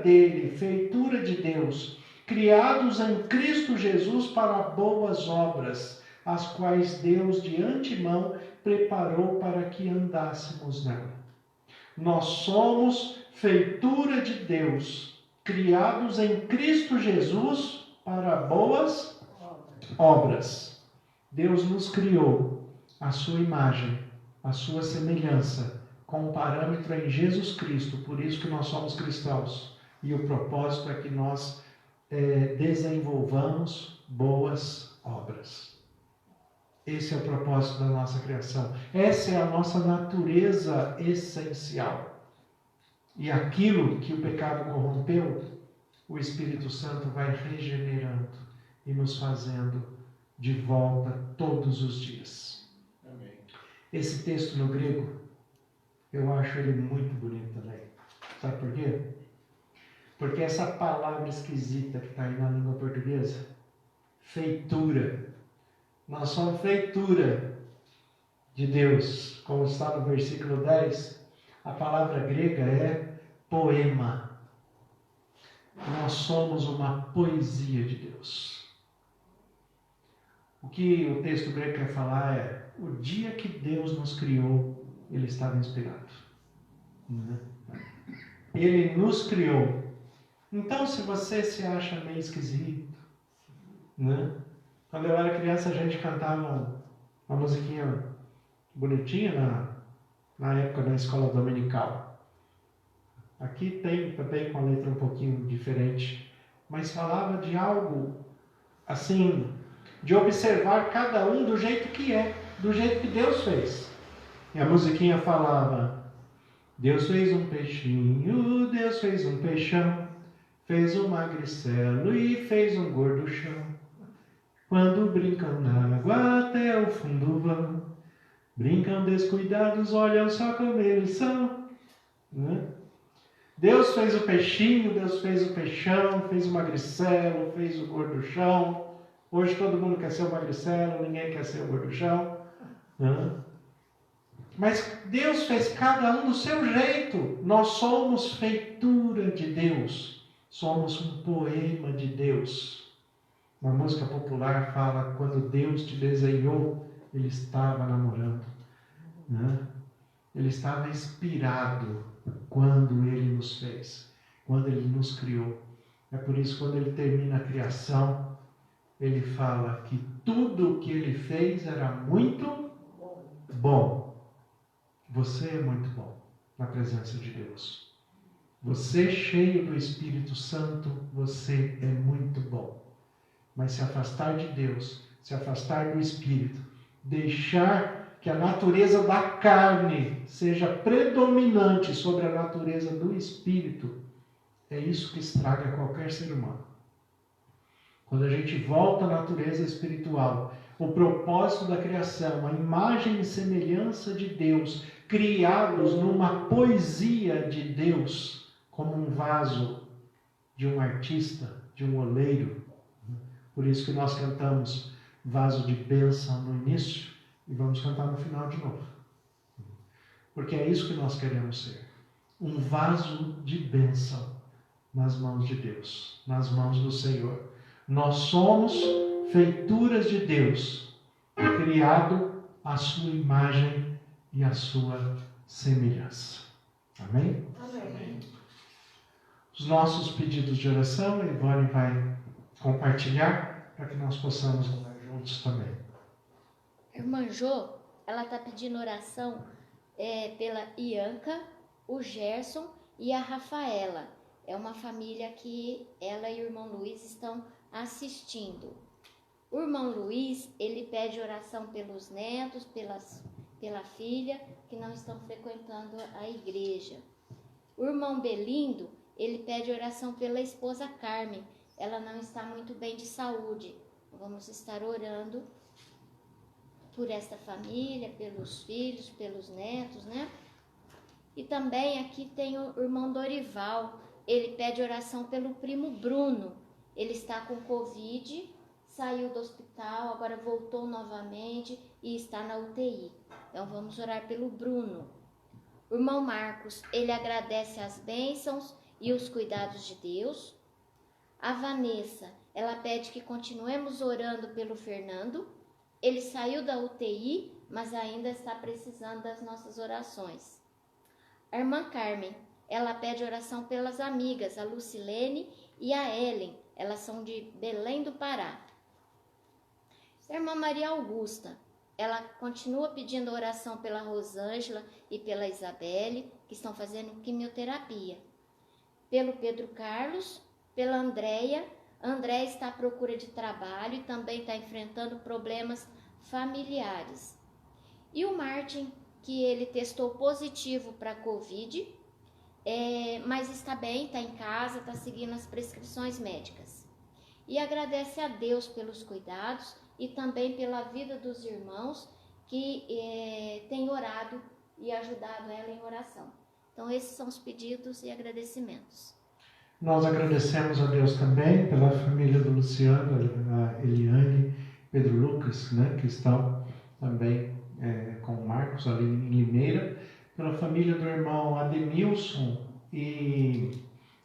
dele, feitura de Deus, criados em Cristo Jesus para boas obras, as quais Deus de antemão preparou para que andássemos nela. Nós somos feitura de Deus, criados em Cristo Jesus para boas obras. Deus nos criou à sua imagem, à sua semelhança, com um parâmetro em Jesus Cristo, por isso que nós somos cristãos. E o propósito é que nós desenvolvamos boas obras. Esse é o propósito da nossa criação. Essa é a nossa natureza essencial. E aquilo que o pecado corrompeu, o Espírito Santo vai regenerando e nos fazendo de volta todos os dias. Amém. Esse texto no grego, eu acho ele muito bonito também. Sabe por quê? Porque essa palavra esquisita que está aí na língua portuguesa, feitura, nós somos feitura de Deus, como está no versículo 10, a palavra grega é poema. Nós somos uma poesia de Deus. O que o texto grego quer falar é, o dia que Deus nos criou, Ele estava inspirado. Ele nos criou. Então, se você se acha meio esquisito, né? Quando eu era criança, a gente cantava uma musiquinha bonitinha na época da escola dominical. Aqui tem também com a letra um pouquinho diferente, mas falava de algo assim, de observar cada um do jeito que é, do jeito que Deus fez. E a musiquinha falava: Deus fez um peixinho, Deus fez um peixão, fez um magricelo e fez um gorduchão. Quando brincam na água até o fundo vão, brincam descuidados, olham só como eles são. Né? Deus fez o peixinho, Deus fez o peixão, fez o magricelo, fez o gorduchão. Hoje todo mundo quer ser o magricelo, ninguém quer ser o gorduchão. Né? Mas Deus fez cada um do seu jeito. Nós somos feitura de Deus. Somos um poema de Deus. Uma música popular fala, quando Deus te desenhou, Ele estava namorando. Né? Ele estava inspirado quando Ele nos fez, quando Ele nos criou. É por isso que quando Ele termina a criação, Ele fala que tudo o que Ele fez era muito bom. Você é muito bom na presença de Deus. Você cheio do Espírito Santo, você é muito bom. Mas se afastar de Deus, se afastar do Espírito, deixar que a natureza da carne seja predominante sobre a natureza do Espírito, é isso que estraga qualquer ser humano. Quando a gente volta à natureza espiritual, o propósito da criação, a imagem e semelhança de Deus, criados numa poesia de Deus, como um vaso de um artista, de um oleiro. Por isso que nós cantamos vaso de bênção no início e vamos cantar no final de novo. Porque é isso que nós queremos ser. Um vaso de bênção nas mãos de Deus, nas mãos do Senhor. Nós somos feituras de Deus, criado à sua imagem e à sua semelhança. Amém? Amém. Os nossos pedidos de oração, a Ivone vai compartilhar para que nós possamos orar juntos também. Irmã Jô, ela está pedindo oração pela Ianca, o Gerson e a Rafaela. É uma família que ela e o irmão Luiz estão assistindo. O irmão Luiz, ele pede oração pelos netos, pela filha, que não estão frequentando a igreja. O irmão Belindo, ele pede oração pela esposa Carmen. Ela não está muito bem de saúde. Vamos estar orando por esta família, pelos filhos, pelos netos, né? E também aqui tem o irmão Dorival. Ele pede oração pelo primo Bruno. Ele está com Covid, saiu do hospital, agora voltou novamente e está na UTI. Então vamos orar pelo Bruno. O irmão Marcos, ele agradece as bênçãos e os cuidados de Deus. A Vanessa, ela pede que continuemos orando pelo Fernando. Ele saiu da UTI, mas ainda está precisando das nossas orações. A irmã Carmen, ela pede oração pelas amigas, a Lucilene e a Ellen. Elas são de Belém do Pará. A irmã Maria Augusta, ela continua pedindo oração pela Rosângela e pela Isabelle, que estão fazendo quimioterapia. Pelo Pedro Carlos, pela Andréia. A Andréia está à procura de trabalho e também está enfrentando problemas familiares. E o Martin, que ele testou positivo para a Covid, mas está bem, está em casa, está seguindo as prescrições médicas. E agradece a Deus pelos cuidados e também pela vida dos irmãos que têm orado e ajudado ela em oração. Então esses são os pedidos e agradecimentos. Nós agradecemos a Deus também pela família do Luciano, a Eliane, Pedro Lucas, né, que estão também com o Marcos ali em Limeira, pela família do irmão Ademilson e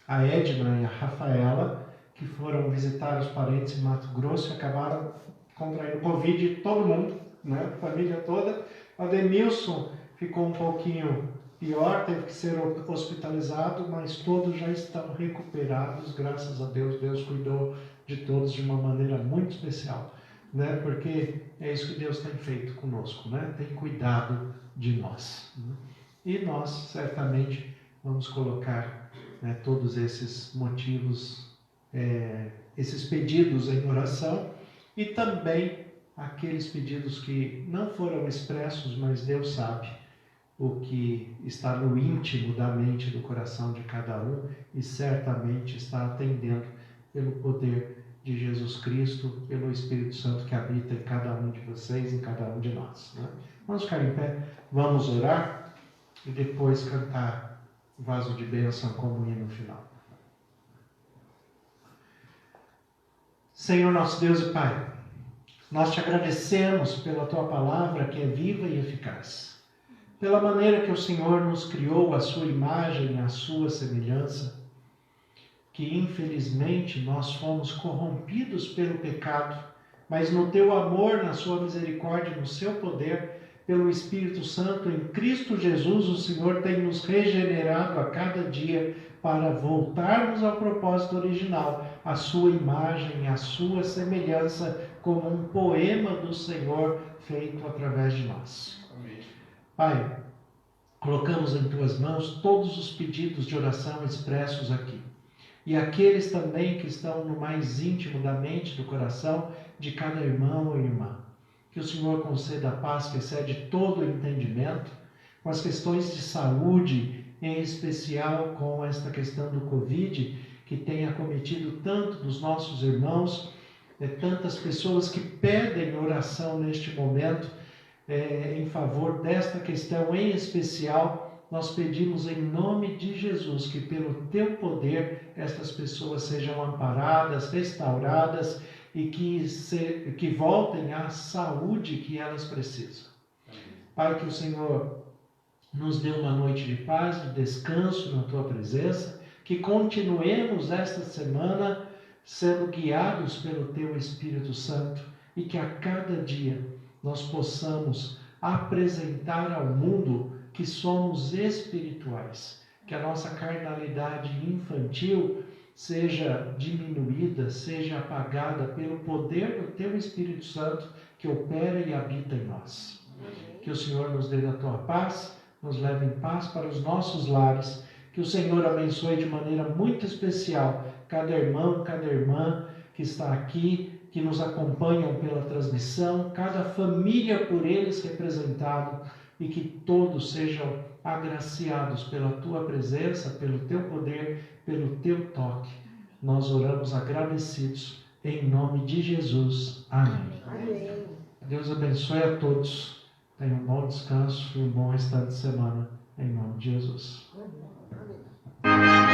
a Edna e a Rafaela, que foram visitar os parentes em Mato Grosso e acabaram contraindo Covid, todo mundo, né, a família toda. O Ademilson ficou um pouquinho pior, teve que ser hospitalizado, mas todos já estão recuperados, graças a Deus. Deus cuidou de todos de uma maneira muito especial, né? Porque é isso que Deus tem feito conosco, né? Tem cuidado de nós, né? E nós certamente vamos colocar, né, todos esses motivos, esses pedidos em oração, e também aqueles pedidos que não foram expressos, mas Deus sabe o que está no íntimo da mente, do coração de cada um, e certamente está atendendo pelo poder de Jesus Cristo, pelo Espírito Santo que habita em cada um de vocês, em cada um de nós, né? Vamos ficar em pé, vamos orar e depois cantar o vaso de bênção como hino final. Senhor nosso Deus e Pai, nós te agradecemos pela tua palavra que é viva e eficaz, pela maneira que o Senhor nos criou à sua imagem, à sua semelhança, que infelizmente nós fomos corrompidos pelo pecado, mas no teu amor, na sua misericórdia, no seu poder, pelo Espírito Santo, em Cristo Jesus, o Senhor tem nos regenerado a cada dia para voltarmos ao propósito original, à sua imagem, à sua semelhança, como um poema do Senhor feito através de nós. Amém. Pai, colocamos em tuas mãos todos os pedidos de oração expressos aqui, e aqueles também que estão no mais íntimo da mente, do coração de cada irmão ou irmã. Que o Senhor conceda a paz que excede todo o entendimento, com as questões de saúde, em especial com esta questão do Covid, que tem acometido tanto dos nossos irmãos, tantas pessoas que pedem oração neste momento, em favor desta questão em especial. Nós pedimos em nome de Jesus que pelo teu poder estas pessoas sejam amparadas, restauradas e que voltem à saúde que elas precisam. Pai, que o Senhor nos dê uma noite de paz, de descanso na tua presença, que continuemos esta semana sendo guiados pelo teu Espírito Santo e que a cada dia nós possamos apresentar ao mundo que somos espirituais, que a nossa carnalidade infantil seja diminuída, seja apagada pelo poder do teu Espírito Santo que opera e habita em nós. Que o Senhor nos dê da tua paz, nos leve em paz para os nossos lares, que o Senhor abençoe de maneira muito especial cada irmão, cada irmã que está aqui, que nos acompanham pela transmissão, cada família por eles representada, e que todos sejam agraciados pela tua presença, pelo teu poder, pelo teu toque. Nós oramos agradecidos em nome de Jesus. Amém. Amém. Deus abençoe a todos. Tenham um bom descanso e um bom restante de semana em nome de Jesus. Amém.